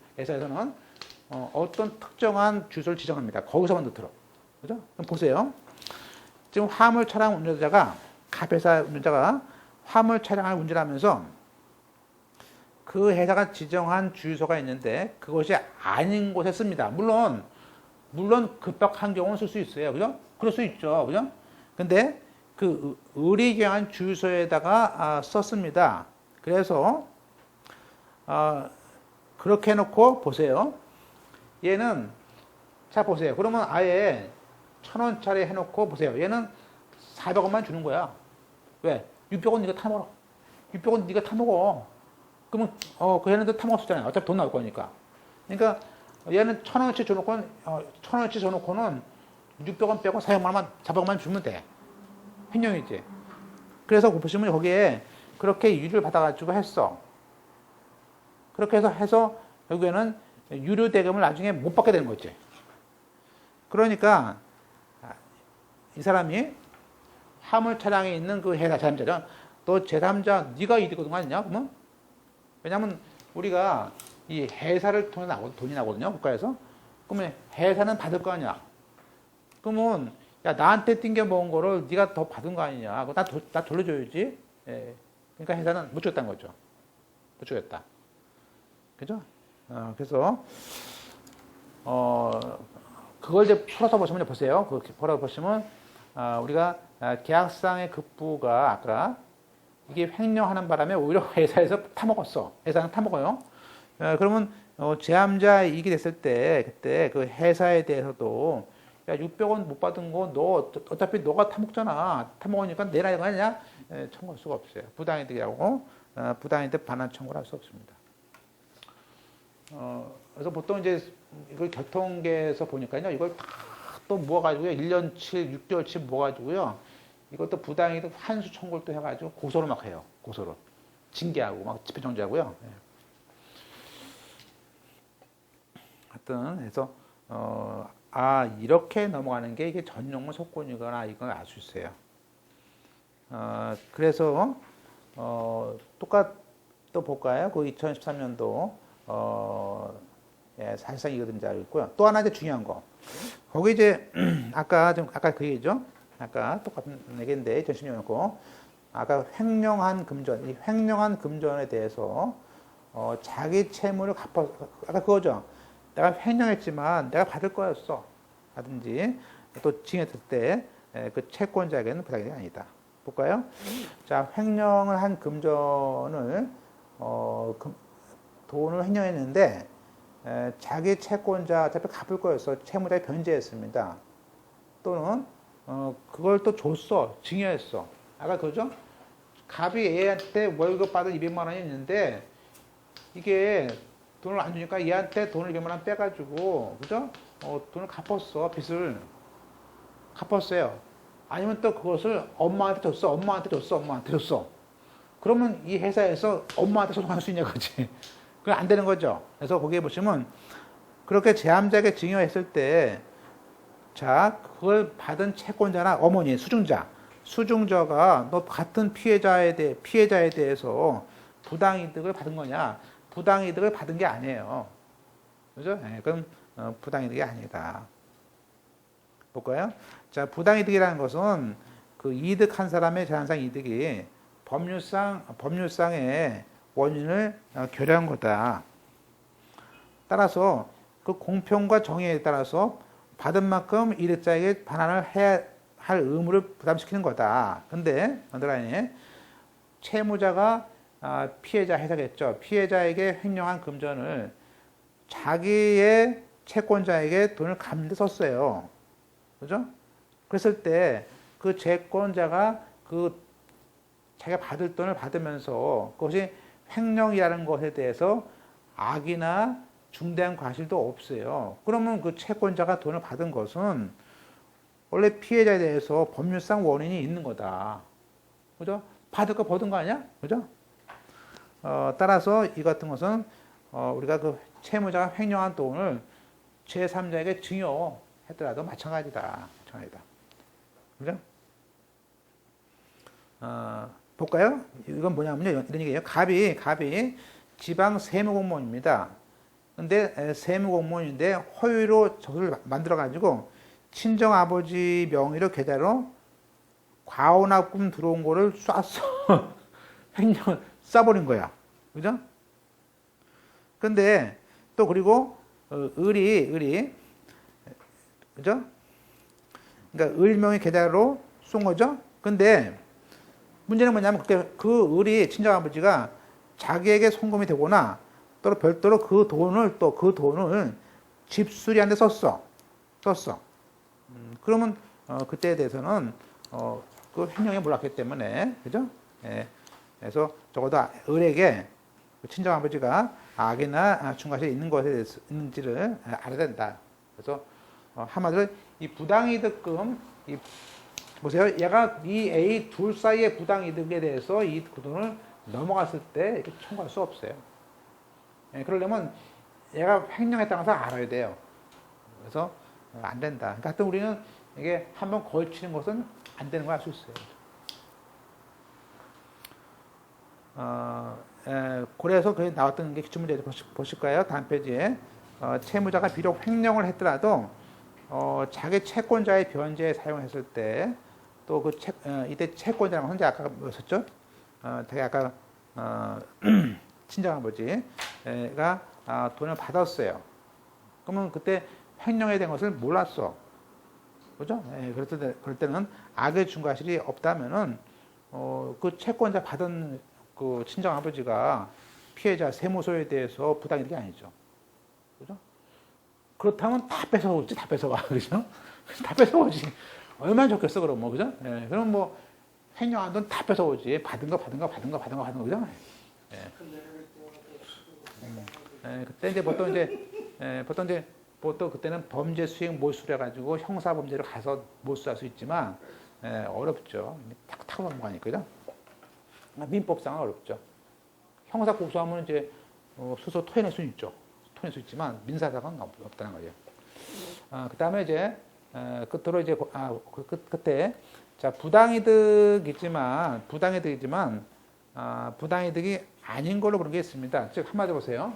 어떤 특정한 주소를 지정합니다. 거기서만 넣도록. 그죠? 그럼 보세요. 지금 화물 차량 운전자가, 갑회사 운전자가 화물 차량을 운전하면서 그 회사가 지정한 주유소가 있는데 그것이 아닌 곳에 씁니다. 물론 급박한 경우는 쓸 수 있어요. 그죠? 그럴 수 있죠. 그죠? 근데 그 의리경한 주유소에다가 썼습니다. 그래서 그렇게 해놓고 보세요. 얘는 자 보세요. 그러면 아예 1,000원짜리 해놓고 보세요. 얘는 400원만 주는 거야. 왜? 600원 네가 타먹어. 600원 네가 타먹어. 그러면 그 얘는 타먹었잖아요. 어차피 돈 나올 거니까. 그러니까 얘는 1,000원어치 줘놓고는 600원 빼고 400원만 주면 돼. 횡령이지. 그래서 보시면 거기에 그렇게 유료를 받아가지고 했어. 그렇게 해서 결국에는 유료 대금을 나중에 못 받게 되는 거지. 그러니까 이 사람이 화물 차량에 있는 그 회사 제3자죠. 너 제3자 네가 이득 얻은 거 아니냐? 그러면 왜냐면 우리가 이 회사를 통해서 돈이 나거든요, 국가에서. 그러면 회사는 받을 거 아니야. 그러면 야 나한테 띵겨 먹은 거를 네가 더 받은 거 아니냐? 나 돌려줘야지. 예. 그러니까 회사는 못 주겠다는 거죠. 못 주겠다. 그죠? 그래서 그걸 이제 풀어서 보시면 보세요. 그렇게 풀어 보시면 우리가 계약상의 급부가 아까 이게 횡령하는 바람에 오히려 회사에서 타먹었어. 회사는 타먹어요. 그러면 제3자 이익이 됐을 때 그때 그 회사에 대해서도 야 600원 못 받은 거 너 어차피 너가 타먹잖아. 타먹으니까 내놔야 되는 거 아니냐? 청구할 수가 없어요. 부당이득이라고 부당이득 반환 청구를 할 수 없습니다. 그래서 보통 이제 이걸 교통계에서 보니까요. 이걸 다 또 모아가지고요. 1년치, 6개월치 모아가지고요. 이것도 부당이득 환수 청구를 또 해가지고 고소를 막 해요. 고소를. 징계하고 막 집행정지하고요. 하여튼 그래서 이렇게 넘어가는 게 이게 전용문 속건이거나 이걸 알 수 있어요. 그래서 또 볼까요? 그 2013년도 사실상 이거든 줄 알고 있고요. 또 하나 이제 중요한 거. 거기 이제 아까 그 얘기죠. 아까 똑같은 얘기인데 전심이 놓고 아까 횡령한 금전, 이 횡령한 금전에 대해서 자기 채무를 갚아 아까 그거죠. 내가 횡령했지만 내가 받을 거였어. 하든지 또 징역했을 때 그 채권자에게는 부당이 아니다. 볼까요? 자, 횡령을 한 금전을 돈을 횡령했는데 자기 채권자 어차피 갚을 거였어. 채무자에 변제했습니다. 또는 그걸 또 줬어. 증여했어. 아까 그죠? 갑이 얘한테 월급 받은 200만 원이 있는데 이게 돈을 안 주니까 얘한테 돈을 200만 원 빼가지고 그죠? 돈을 갚았어. 빚을 갚았어요. 아니면 또 그것을 엄마한테 줬어. 엄마한테 줬어. 그러면 이 회사에서 엄마한테 소송할 수 있냐 그지? 그건 안 되는 거죠. 그래서 거기에 보시면 그렇게 제함자에게 증여했을 때 자, 그걸 받은 채권자나 어머니, 수중자가 너 같은 피해자에 대해서 부당이득을 받은 거냐? 부당이득을 받은 게 아니에요. 그죠? 그럼 부당이득이 아니다. 볼까요? 자, 부당이득이라는 것은 그 이득한 사람의 재산상 이득이 법률상의 원인을 결여한 거다. 따라서 그 공평과 정의에 따라서 받은 만큼 이득자에게 반환을 해야 할 의무를 부담시키는 거다. 근데 언더라인에 채무자가 피해자 회사겠죠. 피해자에게 횡령한 금전을 자기의 채권자에게 돈을 갚는 데 썼어요. 그죠? 그랬을 때 그 채권자가 그 자기가 받을 돈을 받으면서 그것이 횡령이라는 것에 대해서 악이나 중대한 과실도 없어요. 그러면 그 채권자가 돈을 받은 것은 원래 피해자에 대해서 법률상 원인이 있는 거다. 그죠? 받을 거 받은 거 아니야? 그죠? 따라서 이 같은 것은 우리가 그 채무자가 횡령한 돈을 제3자에게 증여했더라도 마찬가지다. 그죠? 볼까요? 이건 뭐냐면요. 이런 얘기예요. 갑이 지방 세무공무원입니다. 근데 세무공무원인데 허위로 저를 만들어가지고 친정아버지 명의로 계좌로 과오납금 들어온 거를 쐈어. 횡령 쏴버린 거야. 그죠? 근데 또 그리고 을이 그죠? 그러니까 을 명의 계좌로 쏜 거죠. 근데 문제는 뭐냐면 그 을이 친정아버지가 자기에게 송금이 되거나 또 별도로 그 돈을 집수리한 데 썼어. 그러면 그때에 대해서는 그 횡령에 몰랐기 때문에 그죠? 예. 그래서 적어도 을에게 친정아버지가 악이나 중과실이 있는 것에 대해서 있는지를 알아야 된다. 그래서 한마디로 이 부당이득금 보세요. 얘가 이 A 둘 사이의 부당이득에 대해서 이 돈을 넘어갔을 때 이렇게 청구할 수 없어요. 예, 그러려면 얘가 횡령했다는 것을 알아야 돼요. 그래서 안 된다. 그러니까 하여튼 우리는 이게 한번 걸치는 것은 안 되는 걸 알 수 있어요. 그래서 그 나왔던 게 기출문제 보실까요? 다음 페이지에 채무자가 비록 횡령을 했더라도 자기 채권자의 변제에 사용했을 때 또 그 이때 채권자는 현재 아까 뭐였었죠? 되게 아까 친정아버지가 돈을 받았어요. 그러면 그때 횡령에 대한 것을 몰랐어. 그죠? 그럴 때는 악의 중과실이 없다면은 그 채권자 받은 그 친정아버지가 피해자 세무소에 대해서 부당이득이 아니죠. 그죠? 그렇다면 다 뺏어오지, 다 뺏어와. 그죠? 다 뺏어오지. 얼마나 좋겠어, 그럼 뭐, 그죠? 그럼 뭐, 횡령한 돈 다 뺏어오지. 받은 거, 그죠? 그때 이제 보통 그때는 범죄 수익 몰수를 해가지고 형사 범죄를 가서 몰수할 수 있지만, 어렵죠. 타고 넘어가니까, 그죠? 민법상은 어렵죠. 형사 고소하면 이제, 수소 토해낼 수는 있죠. 토해낼 수 있지만, 민사상은 없다는 거예요. 그 다음에 이제, 끝으로 이제, 그때, 자, 부당이득이지만, 부당이득이 아닌 걸로 그런 게 있습니다. 즉, 한마디로 보세요.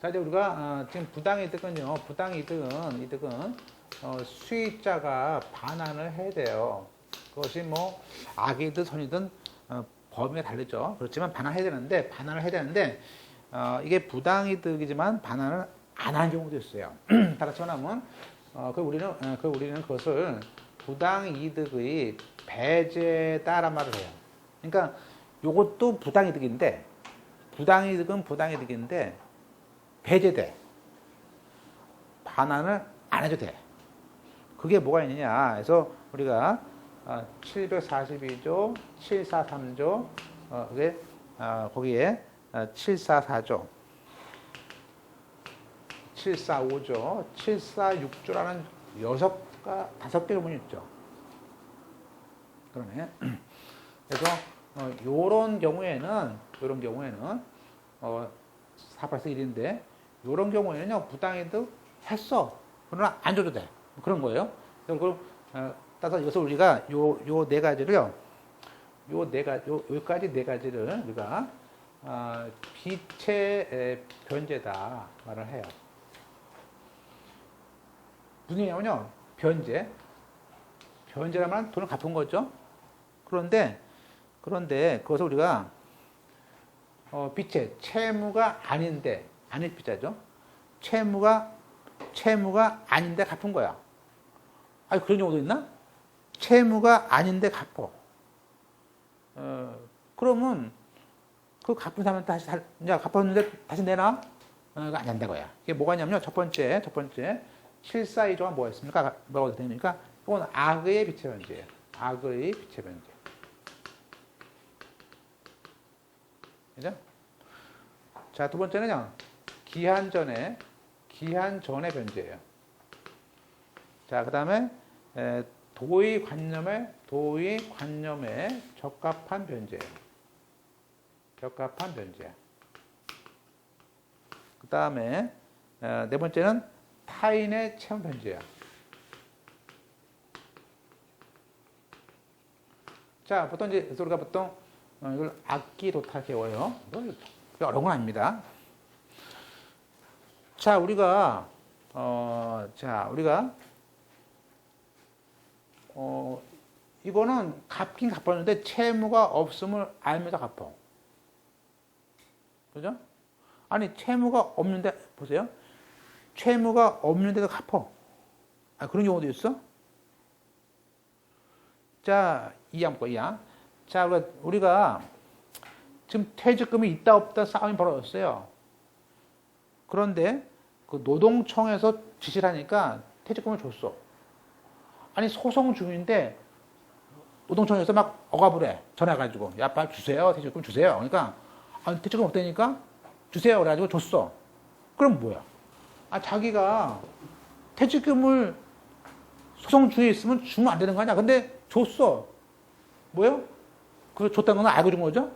자, 이제 우리가 지금 부당이득은요. 이득은 수익자가 반환을 해야 돼요. 그것이 뭐 악이든 선이든 범위가 다르죠. 그렇지만 반환을 해야 되는데 이게 부당이득이지만 반환을 안 하는 경우도 있어요. 다시 말하면 우리는 그것을 부당이득의 배제다란 말을 해요. 그러니까 요것도 부당이득인데 배제돼. 반환을 안 해도 돼. 그게 뭐가 있느냐. 그래서 우리가 742조, 743조, 거기에 744조, 745조, 746조라는 5개 조문이 있죠. 그러네. 그래서 요런 경우에는 4플러스 1인데 요런 경우에는요 부당이득 했어. 그러나 안 줘도 돼. 그런 거예요. 그리고 따라서 여기서 우리가 요 네 가지를요. 여기까지 네 가지를 우리가 비체 변제다 말을 해요. 무슨 얘기냐면요. 변제라면 돈을 갚은 거죠. 그런데 그것을 우리가 비체 채무가 아닌데 아닐 비자죠. 채무가 아닌데 갚은 거야. 아니 그런 경우도 있나? 채무가 아닌데 갚어. 그러면 그 갚은 사람은 다시 갚았는데 다시 내놔? 안 된다고요. 이게 뭐가 있냐면요. 첫 번째 742조가 뭐였습니까? 뭐가 되니까 이건 악의 비체 변제예요. 악의 비체 변제. 그죠? 자, 두 번째는요. 기한 전에 변제예요. 자, 그다음에 도의 관념에 적합한 변제예요. 적합한 변제. 그다음에 네 번째는 타인의 채무 변제예요. 자, 보통 우리가 이걸 악기 도탈 배워요. 이거 어려운 건 아닙니다. 자, 우리가 이거는 갚긴 갚았는데 채무가 없음을 알면서 갚어. 그죠? 아니, 채무가 없는데, 보세요. 채무가 없는데도 갚어. 그런 경우도 있어? 자, 이양. 자, 우리가 지금 퇴직금이 있다 없다 싸움이 벌어졌어요. 그런데 그 노동청에서 지시를 하니까 퇴직금을 줬어. 아니 소송 중인데 노동청에서 막 억압을 해. 전화해가지고 야 빨리 주세요. 퇴직금 주세요. 그러니까 퇴직금 없다니까 주세요. 그래가지고 줬어. 그럼 뭐야? 자기가 퇴직금을 소송 중에 있으면 주면 안 되는 거 아니야? 근데 줬어. 뭐요? 그거 줬다는 건 알고 준 거죠?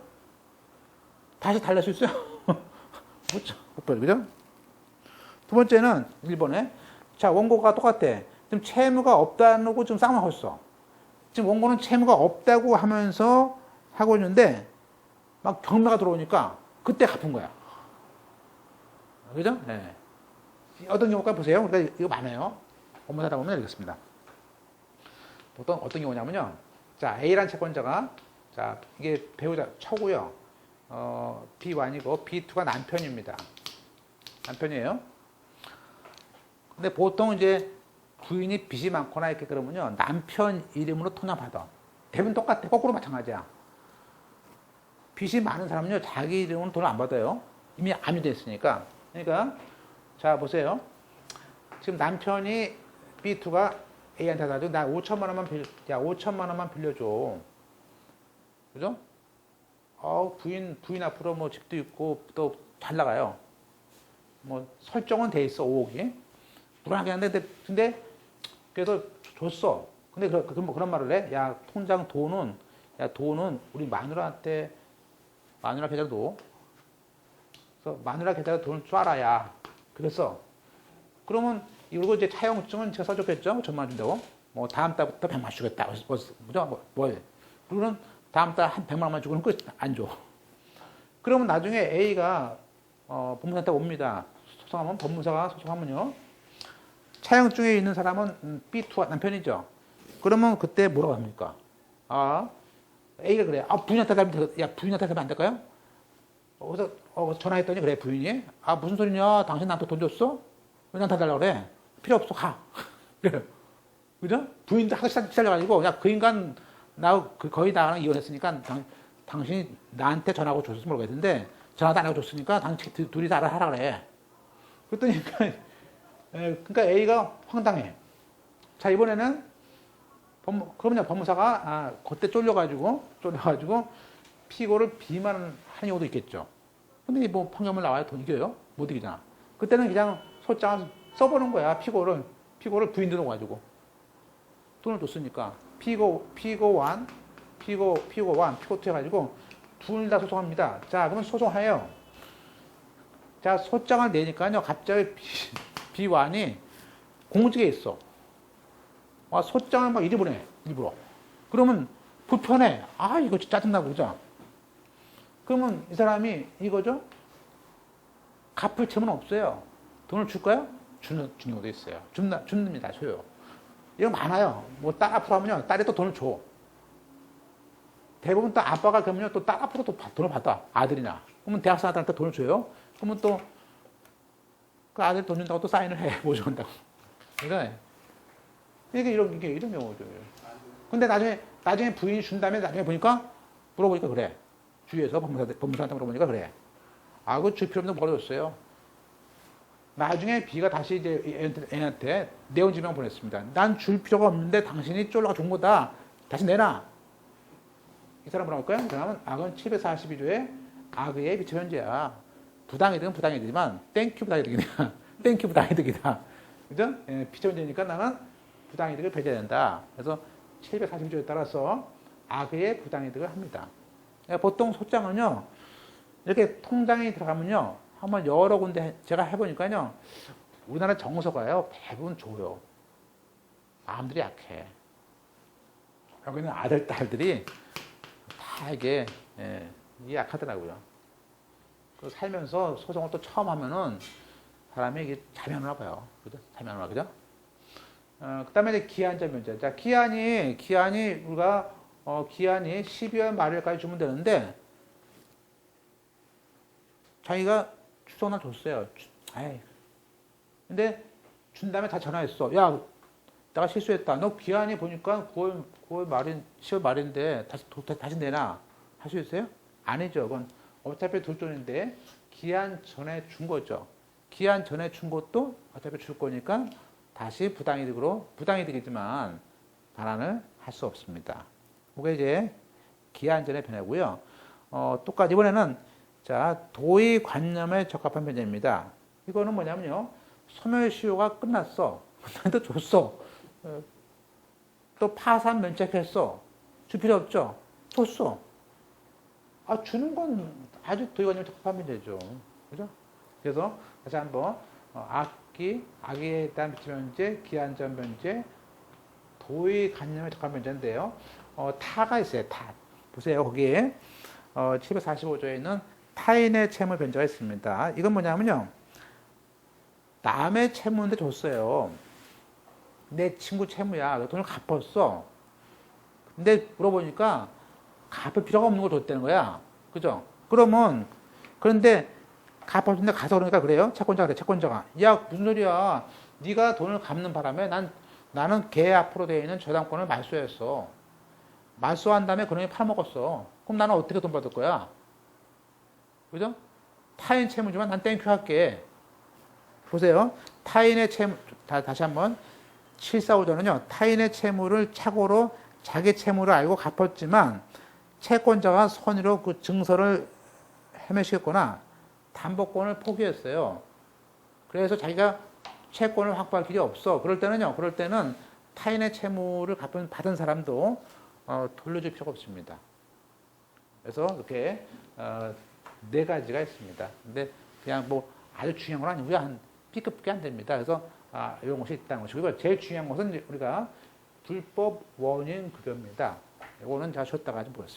다시 달랠 수 있어요? 못 봐요. 그죠? 두 번째는 1번에 자, 원고가 똑같아. 지금 채무가 없다고 지금 싸움을 하고 있어. 지금 원고는 채무가 없다고 하면서 하고 있는데 막 경매가 들어오니까 그때 갚은 거야. 그죠? 네. 어떤 경우까 보세요. 우리가 이거 많아요. 업무 하다 보면 알겠습니다. 보통 어떤 경우냐면요. 자, A라는 채권자가 자, 이게 배우자 처고요. B1이고 B2가 남편입니다. 남편이에요. 근데 보통 이제 부인이 빚이 많거나 이렇게 그러면요. 남편 이름으로 통장받아. 대부분 똑같아. 거꾸로 마찬가지야. 빚이 많은 사람은요. 자기 이름으로 돈을 안 받아요. 이미 압류돼 있으니까. 그러니까 자, 보세요. 지금 남편이 B2가 A한테 가지고 나 5천만 원만 빌려줘. 그죠? 부인 앞으로 뭐 집도 있고 또 잘 나가요. 뭐 설정은 돼 있어 5억이. 불안하게 하는데 근데 그래서 줬어. 근데 그런 말을 해. 야 통장 돈은 우리 마누라 계좌도 그래서 마누라 계좌에 돈을 쏴라야. 그랬어. 그러면 이거 이제 차용증은 제가 써줬겠죠. 1,000만 준다고. 뭐 다음 달부터 100만 주겠다. 뭘? 그러면 다음 달 한 100만 원만 주고는 끝 안 줘. 그러면 나중에 A가 법무사한테 옵니다. 소송하면 법무사가 소송하면요. 차용 중에 있는 사람은 B2가 남편이죠. 그러면 그때 뭐라고 합니까? 아, A가 그래. 아, 부인한테 하면 야, 부인한테 하면 안 될까요? 그래서 전화했더니 그래, 부인이. 아, 무슨 소리냐? 당신 나한테 돈 줬어? 왜 나한테 달라고 그래? 필요 없어, 가. 그래요. 그죠? 부인도 하도 시달려가지고, 야, 그 인간, 거의 나랑 이혼했으니까, 당신이 나한테 전화하고 줬으면 모르겠는데, 전화도 안 하고 줬으니까, 당신 둘이 다 하라 그래. 그랬더니, 그러니까 A가 황당해. 자, 이번에는, 그러면 법무사가, 그때 쫄려가지고, 피고를 비만하는 경우도 있겠죠. 근데 뭐 판결문 나와야 돈 이겨요? 못 이기잖아. 그때는 그냥 소장을 써보는 거야, 피고를. 피고를 부인 들어가지고. 돈을 줬으니까. 피고 1, 피고 2 해가지고 둘 다 소송합니다. 자, 그러면 소송해요. 자, 소장을 내니까요, 갑자기 B1이 공직에 있어. 소장을 막 이리 보내, 일부러. 그러면 불편해. 아, 이거 진짜 짜증나고, 그죠? 그러면 이 사람이 이거죠? 갚을 채무는 없어요. 돈을 줄까요? 주는 것도 있어요. 줍니다, 줘요. 이거 많아요. 뭐 딸 앞으로 하면요, 딸이 또 돈을 줘. 대부분 또 아빠가 그러면요, 또 딸 앞으로 또 돈을 받아. 아들이나. 그러면 대학생 아들한테 돈을 줘요. 그러면 또 그 아들 돈 준다고 또 사인을 해. 뭐 준다고. 그러니까 이게 이런 경우죠. 근데 나중에 부인이 준 다음에 나중에 보니까 물어보니까 그래. 주위에서 법무사한테 물어보니까 그래. 아, 그거 줄 필요 없는데 뭐라 줬어요. 나중에 B가 다시 이제 애한테 내용지명 보냈습니다. 난 줄 필요가 없는데 당신이 쫄라가 준 거다. 다시 내놔. 이 사람 뭐라고 할까요? 이 사람은 악은 742조의 악의 비처현재야. 부당이득은 부당이득이지만 땡큐 부당이득이다. 땡큐 부당이득이다. 그죠? 예, 비처현재니까 나는 부당이득을 배제해야 된다. 그래서 742조에 따라서 악의 부당이득을 합니다. 보통 소장은요, 이렇게 통장에 들어가면요, 한번 여러 군데 제가 해보니까요, 우리나라 정서가요, 대부분 줘요. 마음들이 약해. 여기는 아들, 딸들이 다 이게, 약하더라고요. 살면서 소송을 또 처음 하면은 사람이 이게 잠이 안 오나 봐요. 그죠? 잠이 안 오나, 그죠? 그 다음에 이제 기한전 면제. 자, 기한이 우리가, 기한이 12월 말일까지 주면 되는데, 자기가 추석날 줬어요. 근데 준 다음에 다 전화했어. 야, 내가 실수했다. 너 기한이 보니까 9월 말인, 10월 말인데 다시 내놔. 할 수 있어요? 아니죠. 그건 어차피 둘 돈인데 기한 전에 준 거죠. 기한 전에 준 것도 어차피 줄 거니까 다시 부당이득이지만 반환을 할 수 없습니다. 그게 이제 기한 전의 변화고요. 똑같이 이번에는 자, 도의관념에 적합한 변제입니다. 이거는 뭐냐면요, 소멸시효가 끝났어. 나한테 줬어. 또 파산 면책했어. 줄 필요 없죠. 줬어. 주는 건 아주 도의관념에 적합한 변제죠. 그죠? 그래서 다시 한번 악의에 대한 비치면제, 기한전 변제, 도의관념에 적합한 변제인데요. 타가 있어요. 타. 보세요. 거기에 745조에 있는 타인의 채무 변제가 있습니다. 이건 뭐냐면요, 남의 채무인데 줬어요. 내 친구 채무야. 돈을 갚았어. 근데 물어보니까 갚을 필요가 없는 걸 줬다는 거야. 그죠? 그런데 갚았는데 가서 그러니까 그래요. 채권자가. 야, 무슨 소리야. 네가 돈을 갚는 바람에 나는 걔 앞으로 되어 있는 저당권을 말소했어. 말소한 다음에 그놈이 팔아먹었어. 그럼 나는 어떻게 돈 받을 거야? 그죠? 타인 채무지만 난 땡큐 할게. 보세요. 타인의 채무, 다시 한번 745조는요, 타인의 채무를 착오로 자기 채무를 알고 갚았지만 채권자가 선의로 그 증서를 헤매시켰거나 담보권을 포기했어요. 그래서 자기가 채권을 확보할 길이 없어. 그럴 때는 타인의 채무를 받은 사람도 돌려줄 필요가 없습니다. 그래서 이렇게 4가지가 있습니다. 근데 그냥 뭐 아주 중요한 건 아니고요. 한 B급밖에 안 됩니다. 그래서 이런 것이 있다는 것이고, 제일 중요한 것은 우리가 불법 원인 급여입니다. 이거는 제가 쉬었다가 좀 보겠습니다.